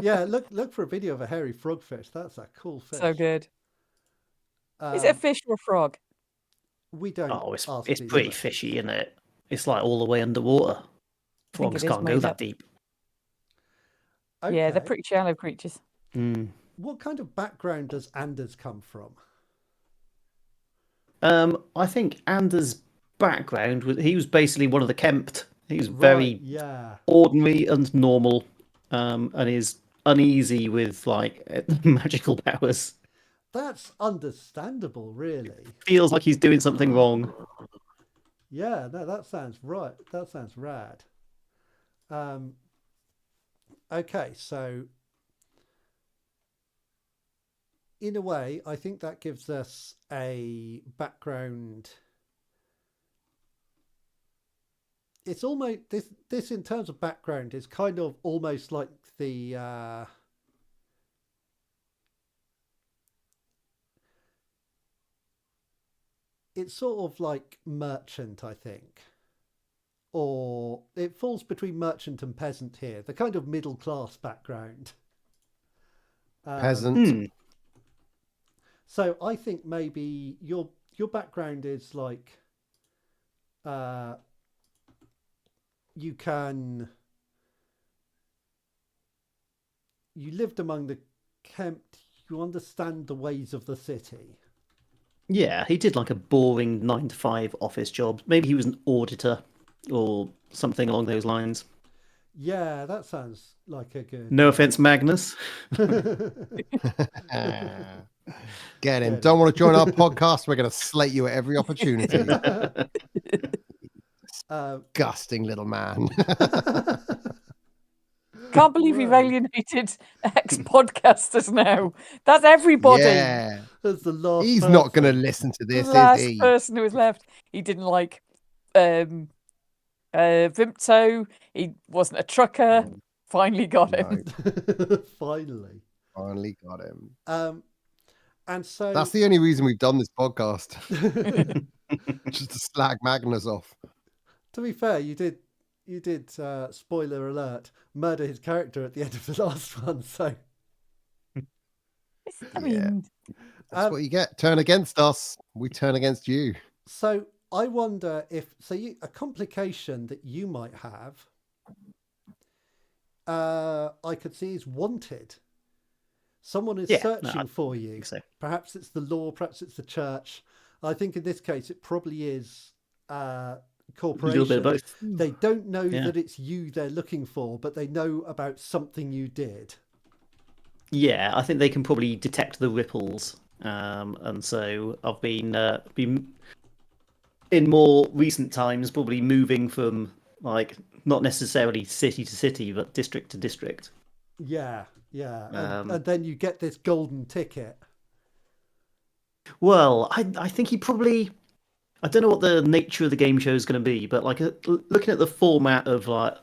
Yeah, look for a video of a hairy frogfish. That's a cool fish. So good. Is it a fish or a frog? We don't. Oh, it's pretty fishy, isn't it? It's like all the way underwater. Frogs can't go that deep. Okay. Yeah, they're pretty shallow creatures. What kind of background does Anders come from? I think Anders' background he was basically one of the Kempt. He was very ordinary and normal, and is uneasy with like magical powers. That's understandable, really. Feels like he's doing something wrong. Yeah, no, that sounds right. That sounds rad. Okay, so in a way, I think that gives us a background. It's almost this in terms of background is kind of almost like the it's sort of like merchant, I think. Or it falls between merchant and peasant here, the kind of middle class background. Peasant. So I think maybe your background is like you lived among the Kempt, you understand the ways of the city. Yeah, he did like a boring 9-to-5 office job. Maybe he was an auditor or something along those lines. Yeah, that sounds like a good... No offense, Magnus. Get him. Don't want to join our podcast? We're going to slate you at every opportunity. Disgusting little man. Can't believe you've alienated ex-podcasters now. That's everybody. Yeah. That's the last He's person. not going to listen to this, last is he? Person who was left. He didn't like Vimto. He wasn't a trucker. Finally got him. Finally got him. And so that's the only reason we've done this podcast. Just to slag Magnus off. To be fair, you did spoiler alert, murder his character at the end of the last one, so I mean, that's what you get. Turn against us, we turn against you. So I wonder if a complication that you might have, I could see is wanted. Someone is searching for you. So. Perhaps it's the law, perhaps it's the church. I think in this case it probably is corporation. A little bit of both. They don't know that it's you they're looking for, but they know about something you did. Yeah, I think they can probably detect the ripples. And so I've been in more recent times probably moving from like not necessarily city to city, but district to district. Yeah. And then you get this golden ticket. Well, I think he probably... I don't know what the nature of the game show is going to be, but like looking at the format of like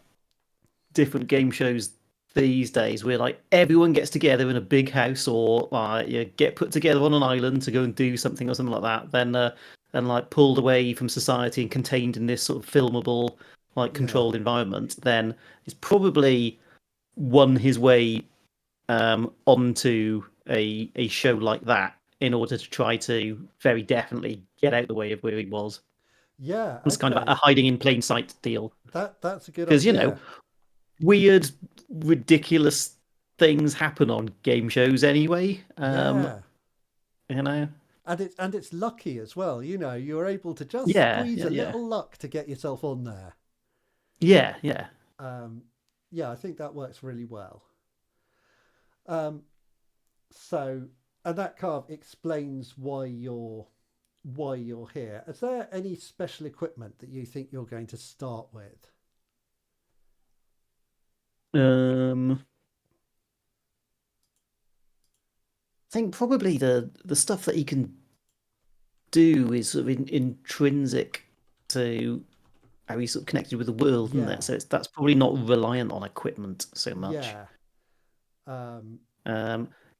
different game shows these days, where like everyone gets together in a big house, or you get put together on an island to go and do something or something like that, then and like pulled away from society and contained in this sort of filmable, like controlled environment, then he's probably won his way onto a show like that in order to try to very definitely get out the way of where he was. Yeah, It's kind of a hiding in plain sight deal. That's a good idea. Because, you know, weird, ridiculous things happen on game shows anyway. You know, and it's lucky as well. You know, you're able to just squeeze a little luck to get yourself on there. Yeah. Yeah, I think that works really well. So, and that kind of explains why you're here. Is there any special equipment that you think you're going to start with? I think probably the stuff that he can do is sort of intrinsic to how he's sort of connected with the world, isn't it? So that's probably not reliant on equipment so much.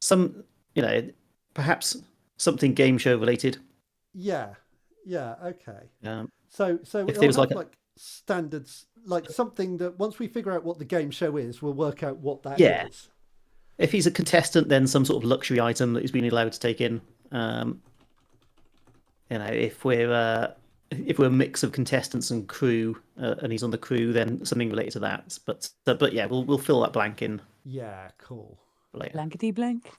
Some, you know, perhaps something game show related. Yeah. Okay. So if there was like standards, like something that once we figure out what the game show is, we'll work out what that is. If he's a contestant, then some sort of luxury item that he's been allowed to take in. You know, if we're a mix of contestants and crew, and he's on the crew, then something related to that. But yeah, we'll fill that blank in. Yeah, cool. Later. Blankety blank.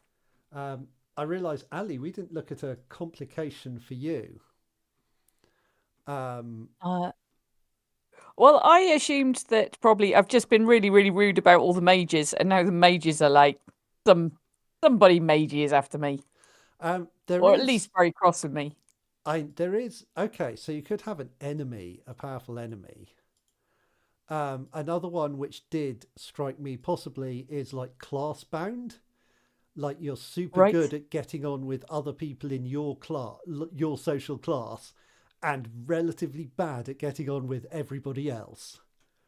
I realise, Ali, we didn't look at a complication for you. Well, I assumed that probably I've just been really, really rude about all the mages, and now the mages are like somebody mages after me, or at least very cross with me. There is okay, so you could have an enemy, a powerful enemy. Another one which did strike me possibly is like class bound, like you're super good at getting on with other people in your class, your social class, and relatively bad at getting on with everybody else.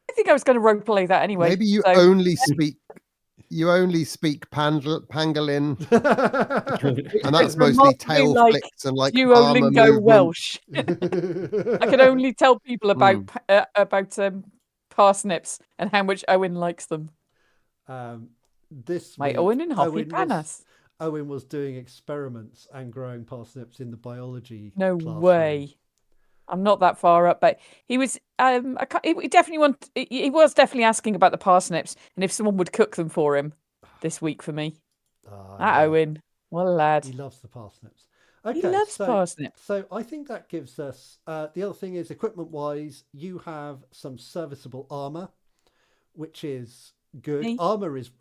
I think I was going to roleplay that anyway. Maybe you only speak Pangolin, and that's mostly tail flicks and like Duolingo Welsh. I can only tell people about parsnips and how much Owen likes them. This my week, Owen and Hoppy Panas. Owen was doing experiments and growing parsnips in the biology. No classroom. way. I'm not that far up, but he was. He was definitely asking about the parsnips and if someone would cook them for him this week for me. Owen, what a lad! He loves the parsnips. Okay, he loves parsnips. So I think that gives us. The other thing is equipment-wise, you have some serviceable armor, which is good. Me? Armor is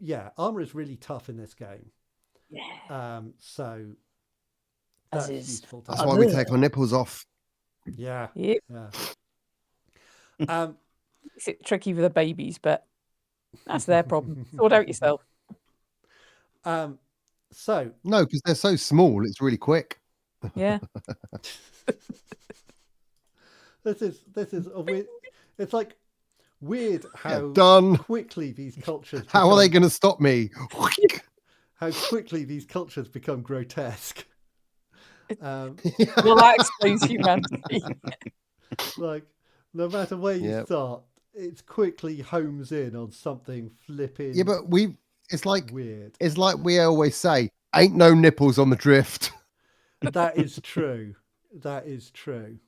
really tough in this game. Yeah. So that's useful. That's why we take our nipples off. Yeah. Yep. Yeah. It's tricky for the babies, but that's their problem. Sort out yourself. So no, because they're so small, it's really quick. Yeah. This is a weird. It's like weird how done. Quickly these cultures. How are they going to stop me? How quickly these cultures become grotesque. Well, that explains humanity. Like, no matter where you start, it quickly homes in on something flipping. Yeah, but it's like weird. It's like we always say, ain't no nipples on the drift. That is true. That is true.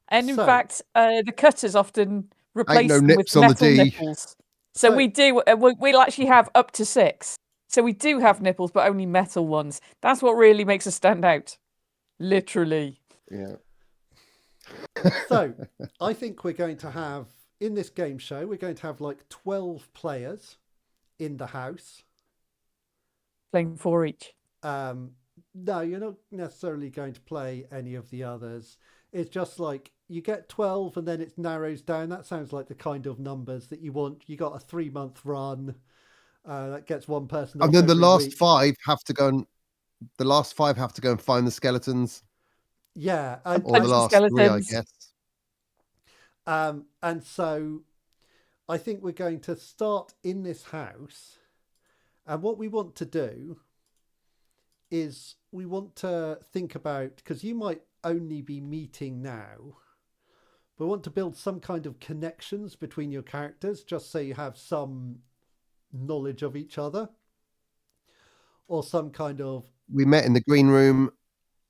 And in fact, the cutters often replace them with on metal the nipples. So we do. We'll actually have up to 6. So we do have nipples, but only metal ones. That's what really makes us stand out. Literally. Yeah. So I think we're going to have, in this game show, we're going to have like 12 players in the house. Playing 4 each. No, you're not necessarily going to play any of the others. It's just like you get 12 and then it narrows down. That sounds like the kind of numbers that you want. You got a 3-month run. That gets one person. And then the last 5 have to go and find the skeletons. Yeah, or the last skeletons. 3, I guess. And so I think we're going to start in this house. And what we want to do is we want to think about, because you might only be meeting now, but we want to build some kind of connections between your characters, just so you have some knowledge of each other. Or some kind of... We met in the green room.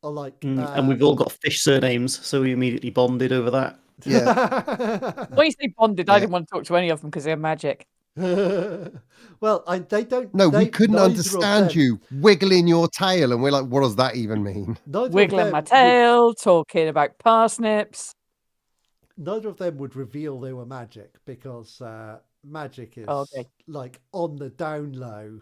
Or like... and we've all got fish surnames, so we immediately bonded over that. Yeah. When you say bonded, I didn't want to talk to any of them because they're magic. Well, they don't... No, we couldn't understand you wiggling your tail, and we're like, what does that even mean? Wiggling my tail, talking about parsnips. Neither of them would reveal they were magic, because magic is like on the down low.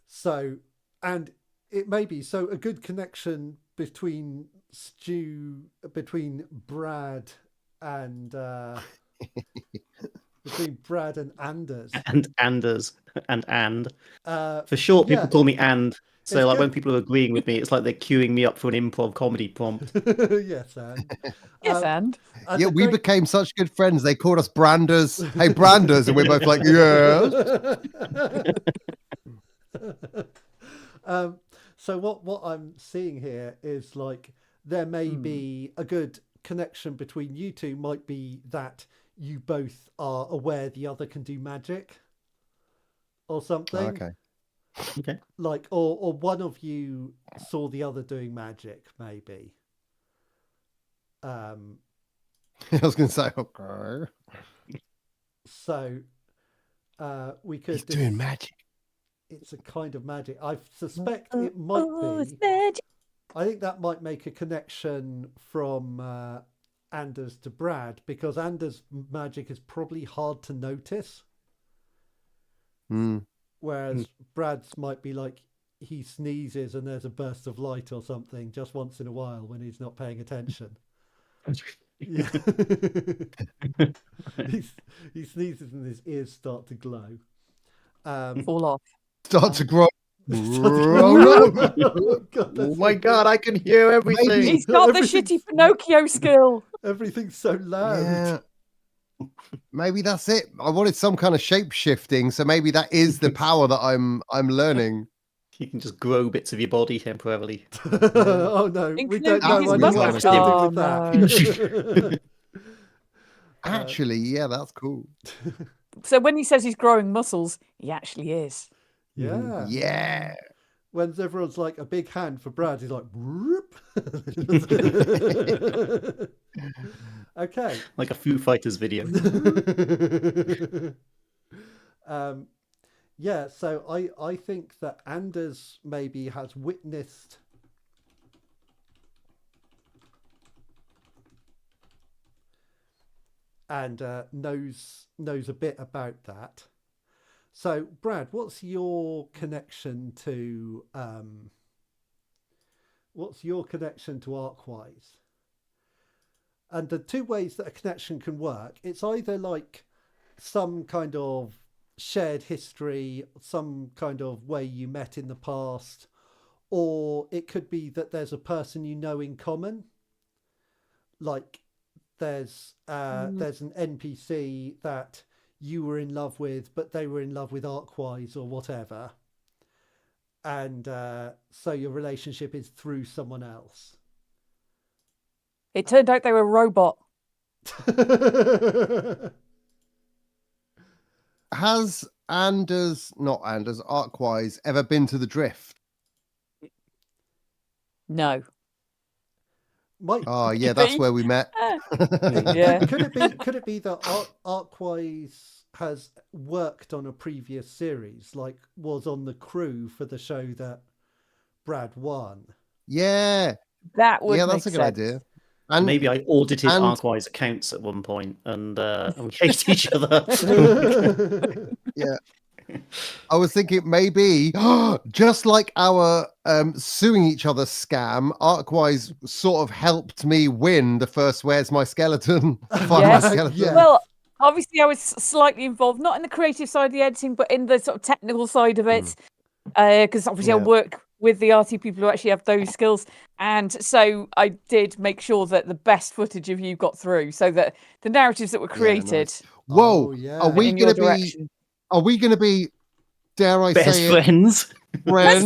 So, and it may be so a good connection between Brad and between Brad and Anders. And Anders and for short, people call me and. So it's like when people are agreeing with me, it's like they're queuing me up for an improv comedy prompt. Yes, and. Yes, and. Yeah, we became such good friends. They called us Branders. Hey, Branders. And we're both like, yeah. So what I'm seeing here is like there may be a good connection between you two. Might be that you both are aware the other can do magic or something. Okay. Like, or one of you saw the other doing magic, maybe. I was going to say, okay. So, we could. He's doing magic. It's a kind of magic. I suspect it might be. I think that might make a connection from Anders to Brad, because Anders' magic is probably hard to notice. Whereas Brad's might be like he sneezes and there's a burst of light or something just once in a while when he's not paying attention. Yeah. he sneezes and his ears start to glow. Fall off. Start to grow. Oh my God, I can hear everything. He's got the shitty Pinocchio skill. Everything's so loud. Yeah. Maybe that's it. I wanted some kind of shape shifting, so maybe that is the power that I'm learning. You can just grow bits of your body temporarily. Oh no, we don't know mustache. that. Actually, yeah, that's cool. So when he says he's growing muscles, he actually is. Yeah. Yeah. When everyone's like a big hand for Brad, he's like, whoop. Okay. Like a Foo Fighters video. Yeah, so I think that Anders maybe has witnessed and knows a bit about that. So, Brad, what's your connection to Arkwise? And the two ways that a connection can work, it's either like some kind of shared history, some kind of way you met in the past, or it could be that there's a person you know in common. Like there's an NPC that you were in love with, but they were in love with Arkwise or whatever. And so your relationship is through someone else. It turned out they were a robot. Has Arkwise ever been to the Drift? No. Oh yeah, that's where we met. Yeah. Could it be that Arkwise has worked on a previous series, like was on the crew for the show that Brad won? Yeah. That would that's make a good sense. idea. And maybe I audited Arkwise accounts at one point and we hate each other. Yeah. I was thinking maybe just like our suing each other scam, Arkwise sort of helped me win the first Where's My Skeleton? Find My Skeleton. Yeah. Well, obviously I was slightly involved, not in the creative side of the editing, but in the sort of technical side of it. Because obviously I work with the arty people who actually have those skills. And so I did make sure that the best footage of you got through, so that the narratives that were created. Nice. Whoa, are we in your going to be? direction. Are we going to be? Dare I Best say friends? Friends?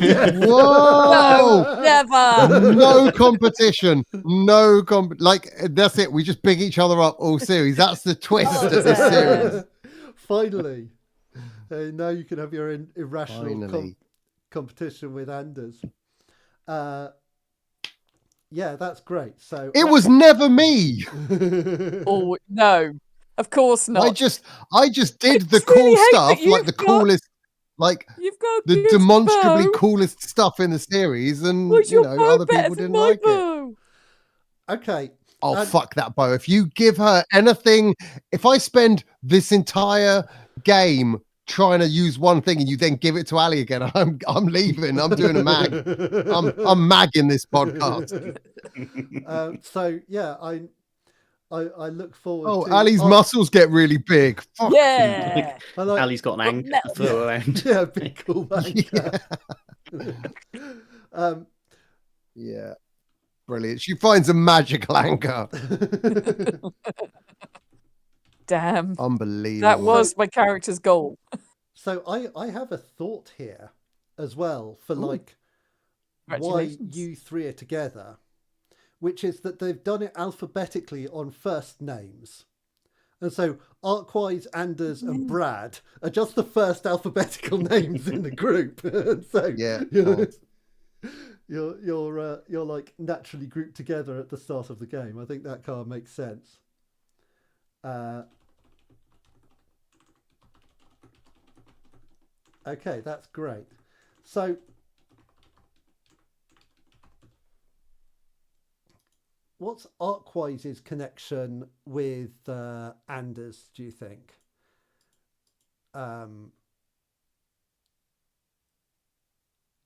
Yes. Whoa! No, never. No competition. No like that's it. We just big each other up all series. That's the twist of this series. Finally. Now you can have your irrational competition with Anders. Yeah, that's great. So it was never me. Oh no, of course not. I just did the cool stuff, like the coolest, like you've got the demonstrably coolest stuff in the series, and other people didn't like it. Okay. Oh, fuck that bow. If you give her anything, if I spend this entire game trying to use one thing and you then give it to Ali again, I'm leaving. I'm doing a mag. I'm magging this podcast. So yeah, I look forward to Ali's muscles get really big. Fuck. Yeah. Ali's got an anchor to throw around. Yeah, big cool anchor. Yeah. Brilliant. She finds a magical anchor. Damn. Unbelievable. That was my character's goal. So I have a thought here as well for like why you three are together, which is that they've done it alphabetically on first names. And so Arkwise, Anders and Brad are just the first alphabetical names in the group. So you're like naturally grouped together at the start of the game. I think that kind of makes sense. Okay, that's great. So what's Arkwise's connection with Anders, do you think?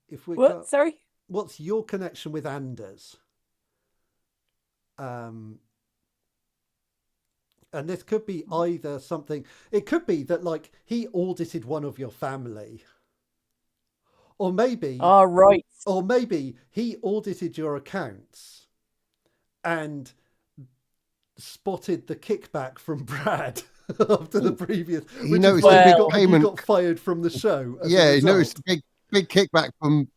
If we Sorry? What's your connection with Anders? And this could be either something, it could be that like he audited one of your family. Or maybe right. Or maybe he audited your accounts and spotted the kickback from Brad after the previous. He noticed a big payment. He got fired from the show. Yeah, he noticed a big kickback from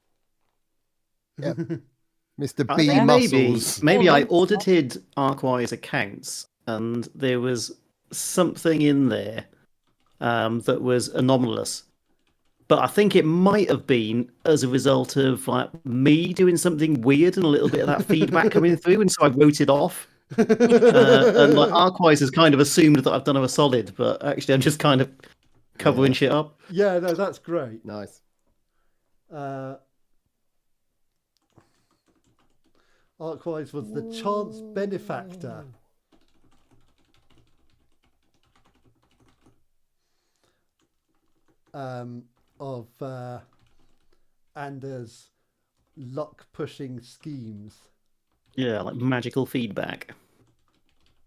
Mr. B Muscles. Maybe I audited Arkwise accounts and there was something in there that was anomalous. But I think it might have been as a result of like me doing something weird and a little bit of that feedback coming through, and so I wrote it off. And like Arkwise has kind of assumed that I've done her a solid, but actually I'm just kind of covering shit up. Yeah, no, that's great. Nice. Arkwise was the chance benefactor. Of Anders' luck-pushing schemes. Yeah, like magical feedback.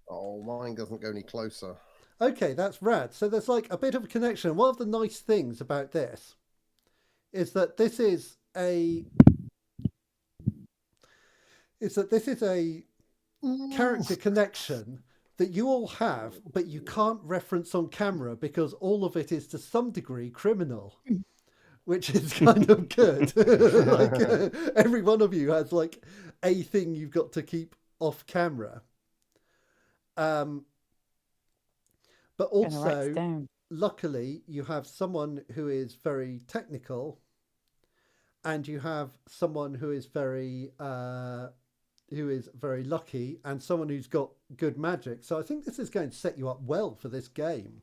Oh, mine doesn't go any closer. Okay, that's rad. So there's like a bit of a connection. One of the nice things about this is that this is a character connection that you all have, but you can't reference on camera because all of it is to some degree criminal, which is kind of good. Like, every one of you has like a thing you've got to keep off camera. But also, luckily, you have someone who is very technical, and you have someone who is very lucky, and someone who's got good magic. So I think this is going to set you up well for this game.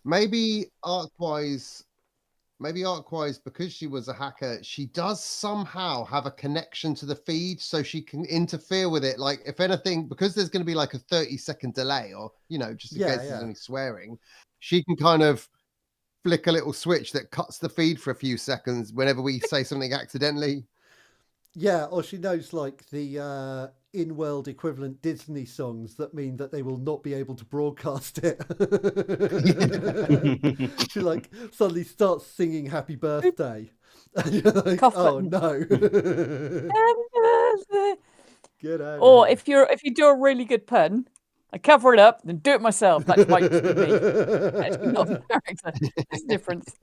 Maybe Arkwise, because she was a hacker, she does somehow have a connection to the feed, so she can interfere with it. Like, if anything, because there's going to be like a 30-second delay, or just in case there's any swearing, she can kind of flick a little switch that cuts the feed for a few seconds whenever we say something accidentally. Yeah, or she knows like the in-world equivalent Disney songs that mean that they will not be able to broadcast it. She like suddenly starts singing "Happy Birthday," and you're like, Cough "Oh button. no, get out of Or here!" if you do a really good pun, I cover it up and do it myself. That might just be me. Actually, not the character. There's a difference.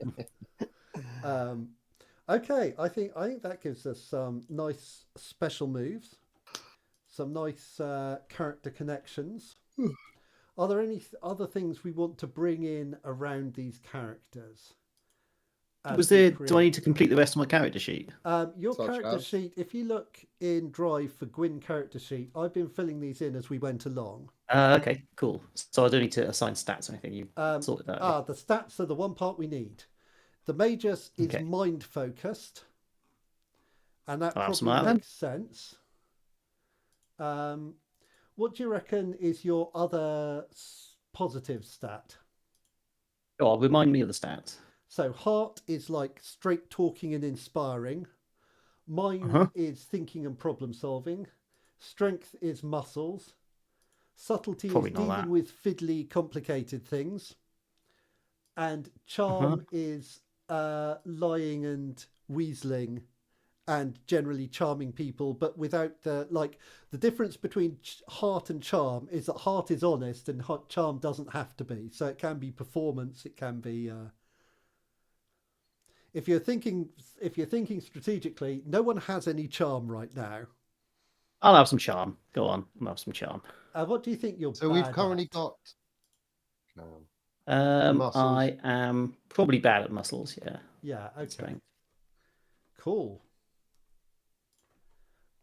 Okay, I think that gives us some nice special moves, some nice character connections. Are there any other things we want to bring in around these characters? Do I need to complete the rest of my character sheet? Your character sheet, if you look in Drive for Gwyn character sheet, I've been filling these in as we went along. Okay, cool. So I don't need to assign stats or anything. You sorted that. The stats are the one part we need. The Magus is Okay. mind focused, and that I'll have some probably of that makes sense. What do you reckon is your other positive stat? Oh, remind me of the stats. So heart is like straight talking and inspiring. Mind Uh-huh. is thinking and problem solving. Strength is muscles. Subtlety Probably is not dealing that. with fiddly, complicated things. And charm is lying and weaseling and generally charming people, but without the difference between heart and charm is that heart is honest and charm doesn't have to be. So it can be performance, it can be if you're thinking strategically, no one has any charm right now. I'll have some charm. Go on, I'll have some charm. What do you think you're? So we've currently got. I am probably bad at muscles. Yeah. Yeah. Okay. Strength. Cool.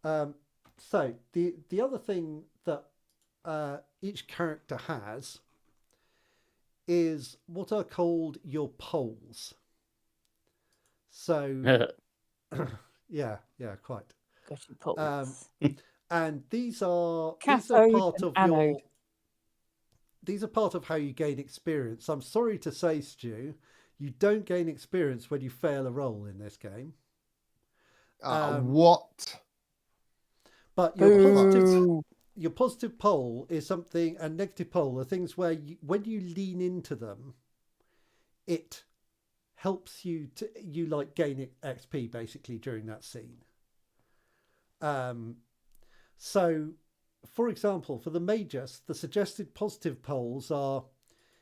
So the other thing that each character has is what are called your poles. So yeah, quite. Got your poles. And these are Cathode part and of anode. these are part of how you gain experience. I'm sorry to say, Stu, you don't gain experience when you fail a roll in this game. What? But your positive pole is something, and negative pole are things where when you lean into them, it helps you gain XP basically during that scene. So, for example, for the Magus, the suggested positive poles are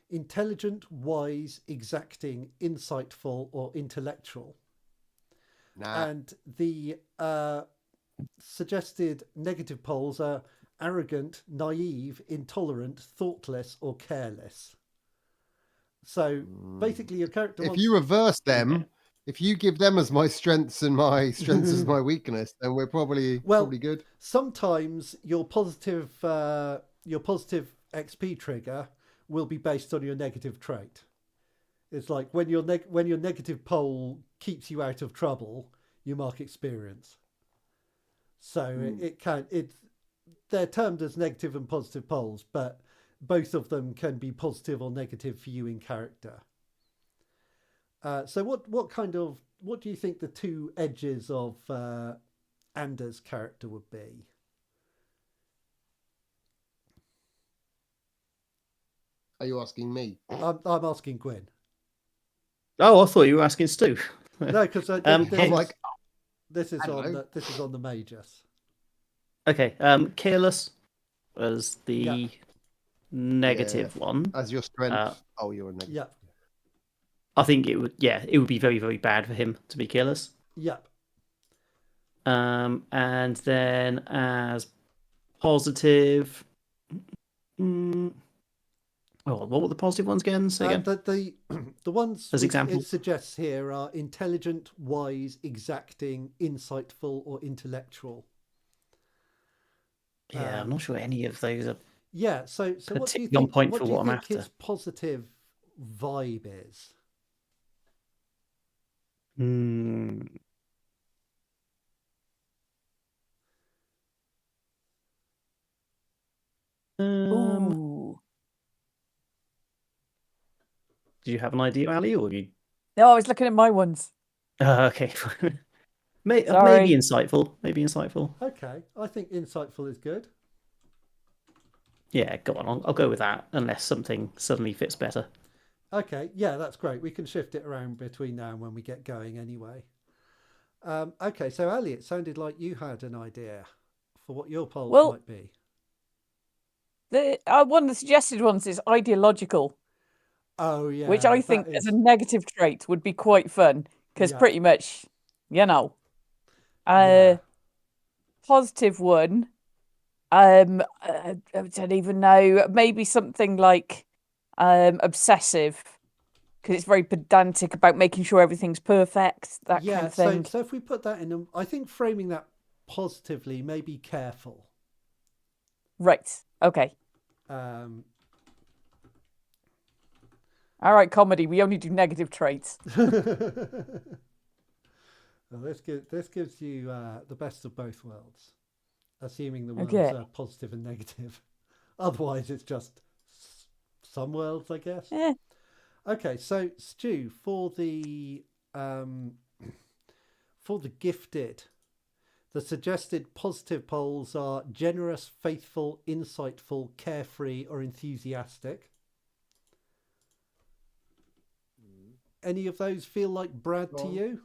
intelligent, wise, exacting, insightful, or intellectual. And the suggested negative poles are arrogant, naive, intolerant, thoughtless, or careless. So basically, your character. If you reverse them, if you give them as my strengths and my strengths as my weakness, then we're probably good. Sometimes your positive XP trigger will be based on your negative trait. It's like when your negative pole keeps you out of trouble, you mark experience. So they're termed as negative and positive poles, but both of them can be positive or negative for you in character. So what do you think the two edges of Anders' character would be? Are you asking me? I'm asking Gwyn. Oh, I thought you were asking Stu. No, because this is on the Magus. Okay, careless as the negative one. As your strength. You're a negative. Yeah. I think it would be very, very bad for him to be careless. Yep. And then as positive. What were the positive ones again? Say again. The ones as examples it suggests here are intelligent, wise, exacting, insightful, or intellectual. Yeah, I'm not sure any of those are. Yeah, so what do you think? On point what for do you what I'm think after. His positive vibe is? Ooh. Do you have an idea, Ali, or you? No, I was looking at my ones. Okay. Maybe insightful. Maybe insightful. Okay, I think insightful is good. Yeah, go on. I'll go with that, unless something suddenly fits better. Okay, yeah, that's great. We can shift it around between now and when we get going anyway. Okay, so Ali, it sounded like you had an idea for what your polls might be. One of the suggested ones is ideological. Oh, yeah. Which I think as a negative trait would be quite fun, because pretty much, positive one, I don't even know, maybe something like obsessive, because it's very pedantic about making sure everything's perfect, that kind of thing. So if we put that in, I think framing that positively, maybe careful. Right, okay. All right, comedy, we only do negative traits. Well, this gives you the best of both worlds, assuming the worlds are positive and negative. Otherwise, it's just some worlds, I guess. Yeah. Okay, so Stu, for the gifted, the suggested positive poles are generous, faithful, insightful, carefree, or enthusiastic. Any of those feel like Brad to you?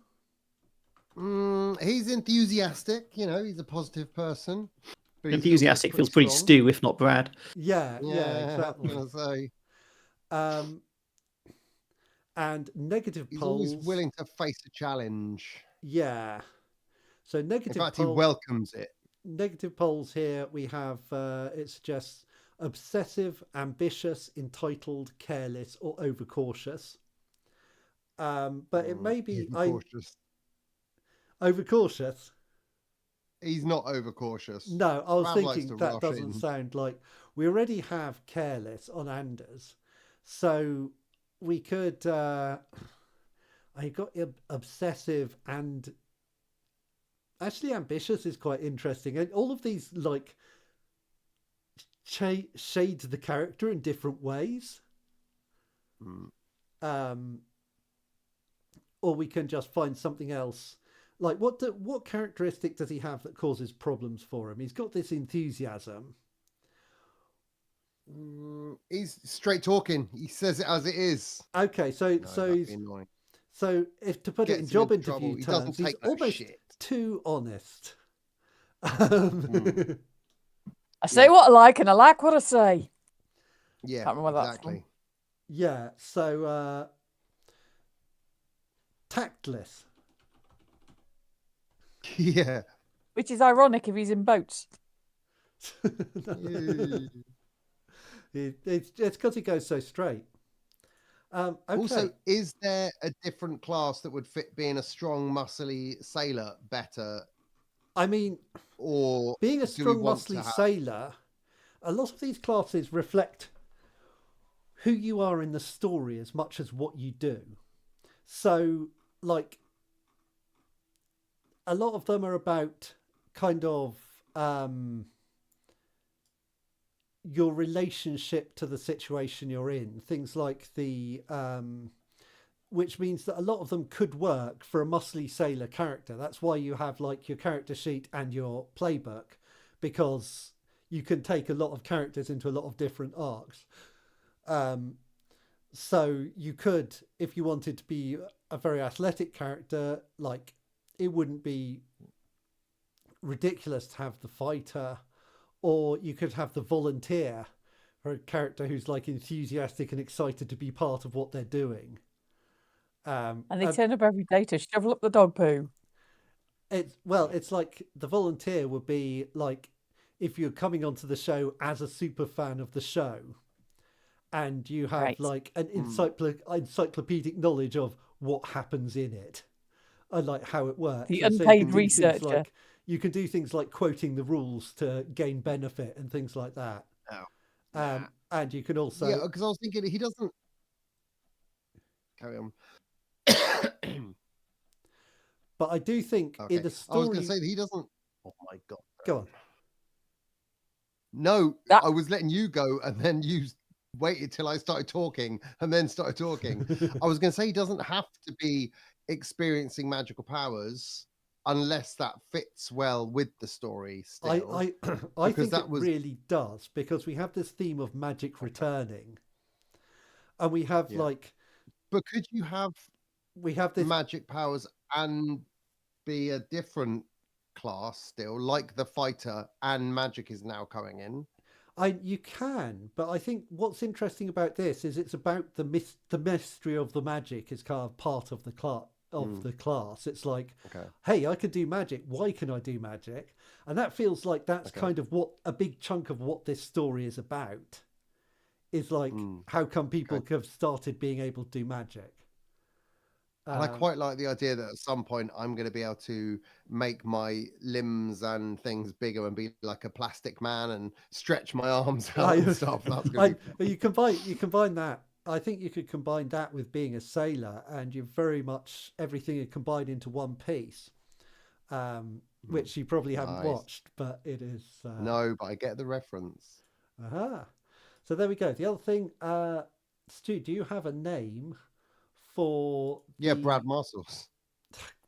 He's enthusiastic, he's a positive person. Enthusiastic feels pretty Stu, if not Brad. Yeah, exactly. I was going to say. And negative he's poles. Always willing to face a challenge. Yeah. So negative In fact, he welcomes it. Negative poles here we have, it suggests obsessive, ambitious, entitled, careless, or overcautious. But it may be overcautious. Overcautious? He's not overcautious. No, I was thinking that doesn't sound like... We already have careless on Anders. So we could... I got obsessive and... Actually, ambitious is quite interesting. And all of these, like, shade the character in different ways. Or we can just find something else. Like, what characteristic does he have that causes problems for him? He's got this enthusiasm. He's straight talking. He says it as it is. Okay, so if to put it in job interview terms, he's almost too honest. I say what I like and I like what I say. Yeah, can't remember exactly. Yeah, so tactless. Yeah. Which is ironic if he's in boats. It's because he goes so straight. Okay. Also, is there a different class that would fit being a strong, muscly sailor better? I mean, or being a strong, muscly sailor, a lot of these classes reflect who you are in the story as much as what you do. So, like, a lot of them are about kind of your relationship to the situation you're in. Things like the... which means that a lot of them could work for a muscly sailor character. That's why you have, like, your character sheet and your playbook, because you can take a lot of characters into a lot of different arcs. So you could, if you wanted to be a very athletic character, like, it wouldn't be ridiculous to have the fighter, or you could have the volunteer, or a character who's, like, enthusiastic and excited to be part of what they're doing. And they turn up every day to shovel up the dog poo. It's like the volunteer would be like if you're coming onto the show as a super fan of the show, and you have like an encyclopedic knowledge of what happens in it and like how it works. The unpaid researcher. You can do things like quoting the rules to gain benefit and things like that. And you can also... Yeah, because I was thinking he doesn't... Carry on. But I do think in the story... I was going to say that he doesn't... Oh my God. Go on. No, I was letting you go and then you waited till I started talking and then started talking. I was going to say he doesn't have to be experiencing magical powers unless that fits well with the story still. I think it really does, because we have this theme of magic returning, and we have But could you have this magic powers and be a different class still, like the fighter, and magic is now coming in? You can, but I think what's interesting about this is it's about the mystery of the magic is kind of part of the class. It's like, hey, I could do magic. Why can I do magic? And that feels like that's kind of what a big chunk of what this story is about. Is like, how come people have started being able to do magic? And I quite like the idea that at some point I'm going to be able to make my limbs and things bigger and be like a plastic man and stretch my arms out and stuff. That's going to be... You combine that. I think you could combine that with being a sailor, and you very much everything is combined into one piece, which you probably haven't watched, but it is. No, but I get the reference. So there we go. The other thing, Stu, do you have a name for? Brad Muscles.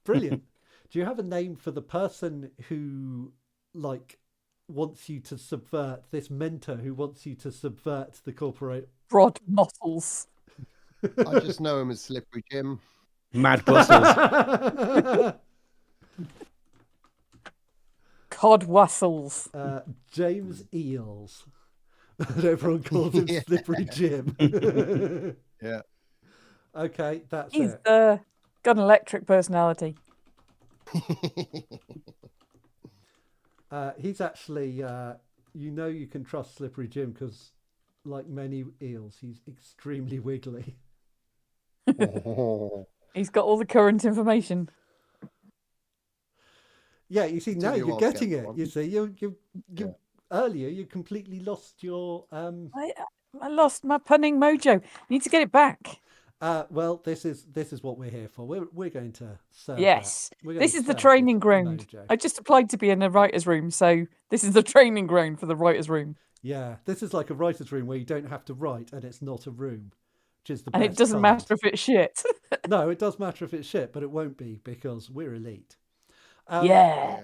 Brilliant. Do you have a name for the person who wants you to subvert, this mentor who wants you to subvert the corporate? Broad Muscles. I just know him as Slippery Jim. Mad Brussels. Cod Wassels. James Eels. Everyone calls him Slippery Jim. Yeah. Okay, that's He's it. Got an electric personality. He's actually, you can trust Slippery Jim because, like many eels, he's extremely wiggly. He's got all the current information. Yeah, you see, now you're getting it. You see, you earlier you completely lost your. I lost my punning mojo. I need to get it back. Well, this is what we're here for. We're going to serve. Yes, this is the training ground. Mojo. I just applied to be in a writer's room, so this is the training ground for the writer's room. Yeah, this is like a writer's room where you don't have to write, and it's not a room, which is the best. And it doesn't matter if it's shit. No, it does matter if it's shit, but it won't be because we're elite. Yeah.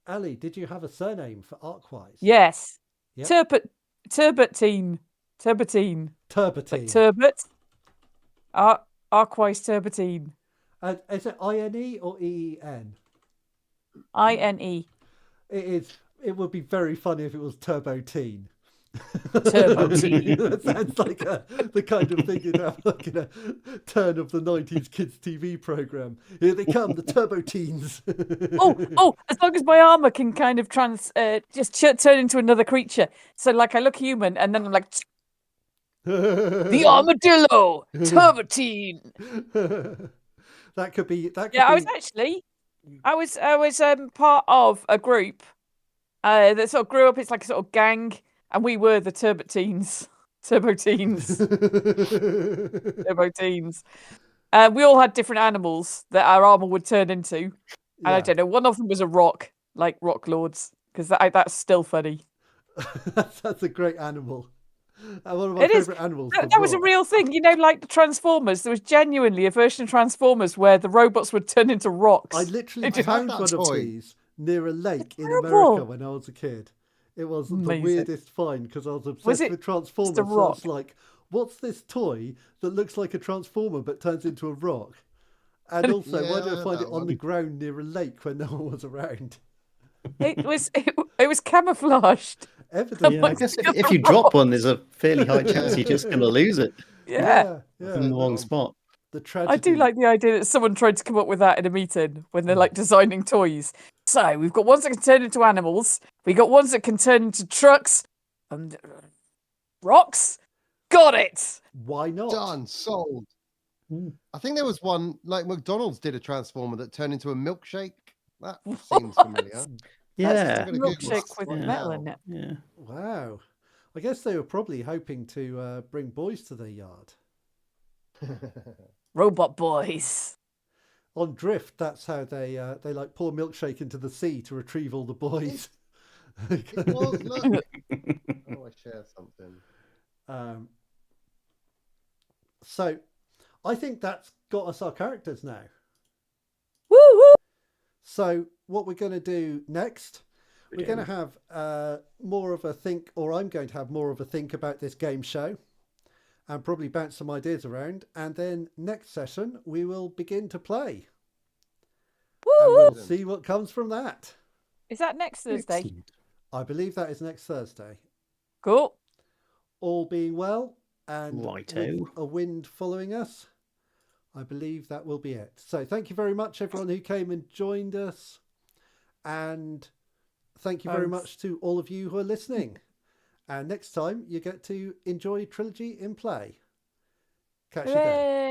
Ali, did you have a surname for Arkwise? Yes. Yep. Turbatine. Turbatine. Like turbot. Arkwise Turbatine. Is it INE or EEN? INE. It is. It would be very funny if it was Turbotine. Turbotine. That sounds like the kind of thing you'd have like in a turn of the 90s kids TV program. Here they come, the Turboteens. As long as my armor can kind of just turn into another creature. So like I look human and then I'm like, the armadillo, Turbotine. That could be. I was part of a group that sort of grew up. It's like a sort of gang. And we were the Turboteens. We all had different animals that our armor would turn into. And I don't know, one of them was a rock, like rock lords, because that's still funny. That's a great animal. One of my favourite animals. That was a real thing. Like the Transformers. There was genuinely a version of Transformers where the robots would turn into rocks. I literally found one of these near a lake in America when I was a kid. It was the weirdest find because I was obsessed with Transformers. So I was like, what's this toy that looks like a Transformer but turns into a rock? And also, why did I find it on the ground near a lake when no one was around? It was camouflaged. Evidently. Yeah, I guess if you drop one, there's a fairly high chance you're just going to lose it. Yeah. In the wrong spot. I do like the idea that someone tried to come up with that in a meeting when they're like designing toys. So we've got ones that can turn into animals. We got ones that can turn into trucks and rocks. Got it. Why not? Done. Sold. I think there was one like McDonald's did a transformer that turned into a milkshake. That seems familiar. Yeah, milkshake with metal in it. Yeah. Wow. I guess they were probably hoping to bring boys to their yard. Robot boys. On Drift, that's how they like pour milkshake into the sea to retrieve all the boys. It was, look. Oh, I share something. So, I think that's got us our characters now. Woo-hoo! So what we're going to do next, we're going to have more of a think, or I'm going to have more of a think about this game show and probably bounce some ideas around. And then next session, we will begin to play. Woo! And we'll see what comes from that. Is that next Thursday? Excellent. I believe that is next Thursday. Cool. All being well and Righto. with a wind following us, I believe that will be it. So thank you very much, everyone who came and joined us. And thank you very much to all of you who are listening. And next time, you get to enjoy Trilogy in play. Catch you then.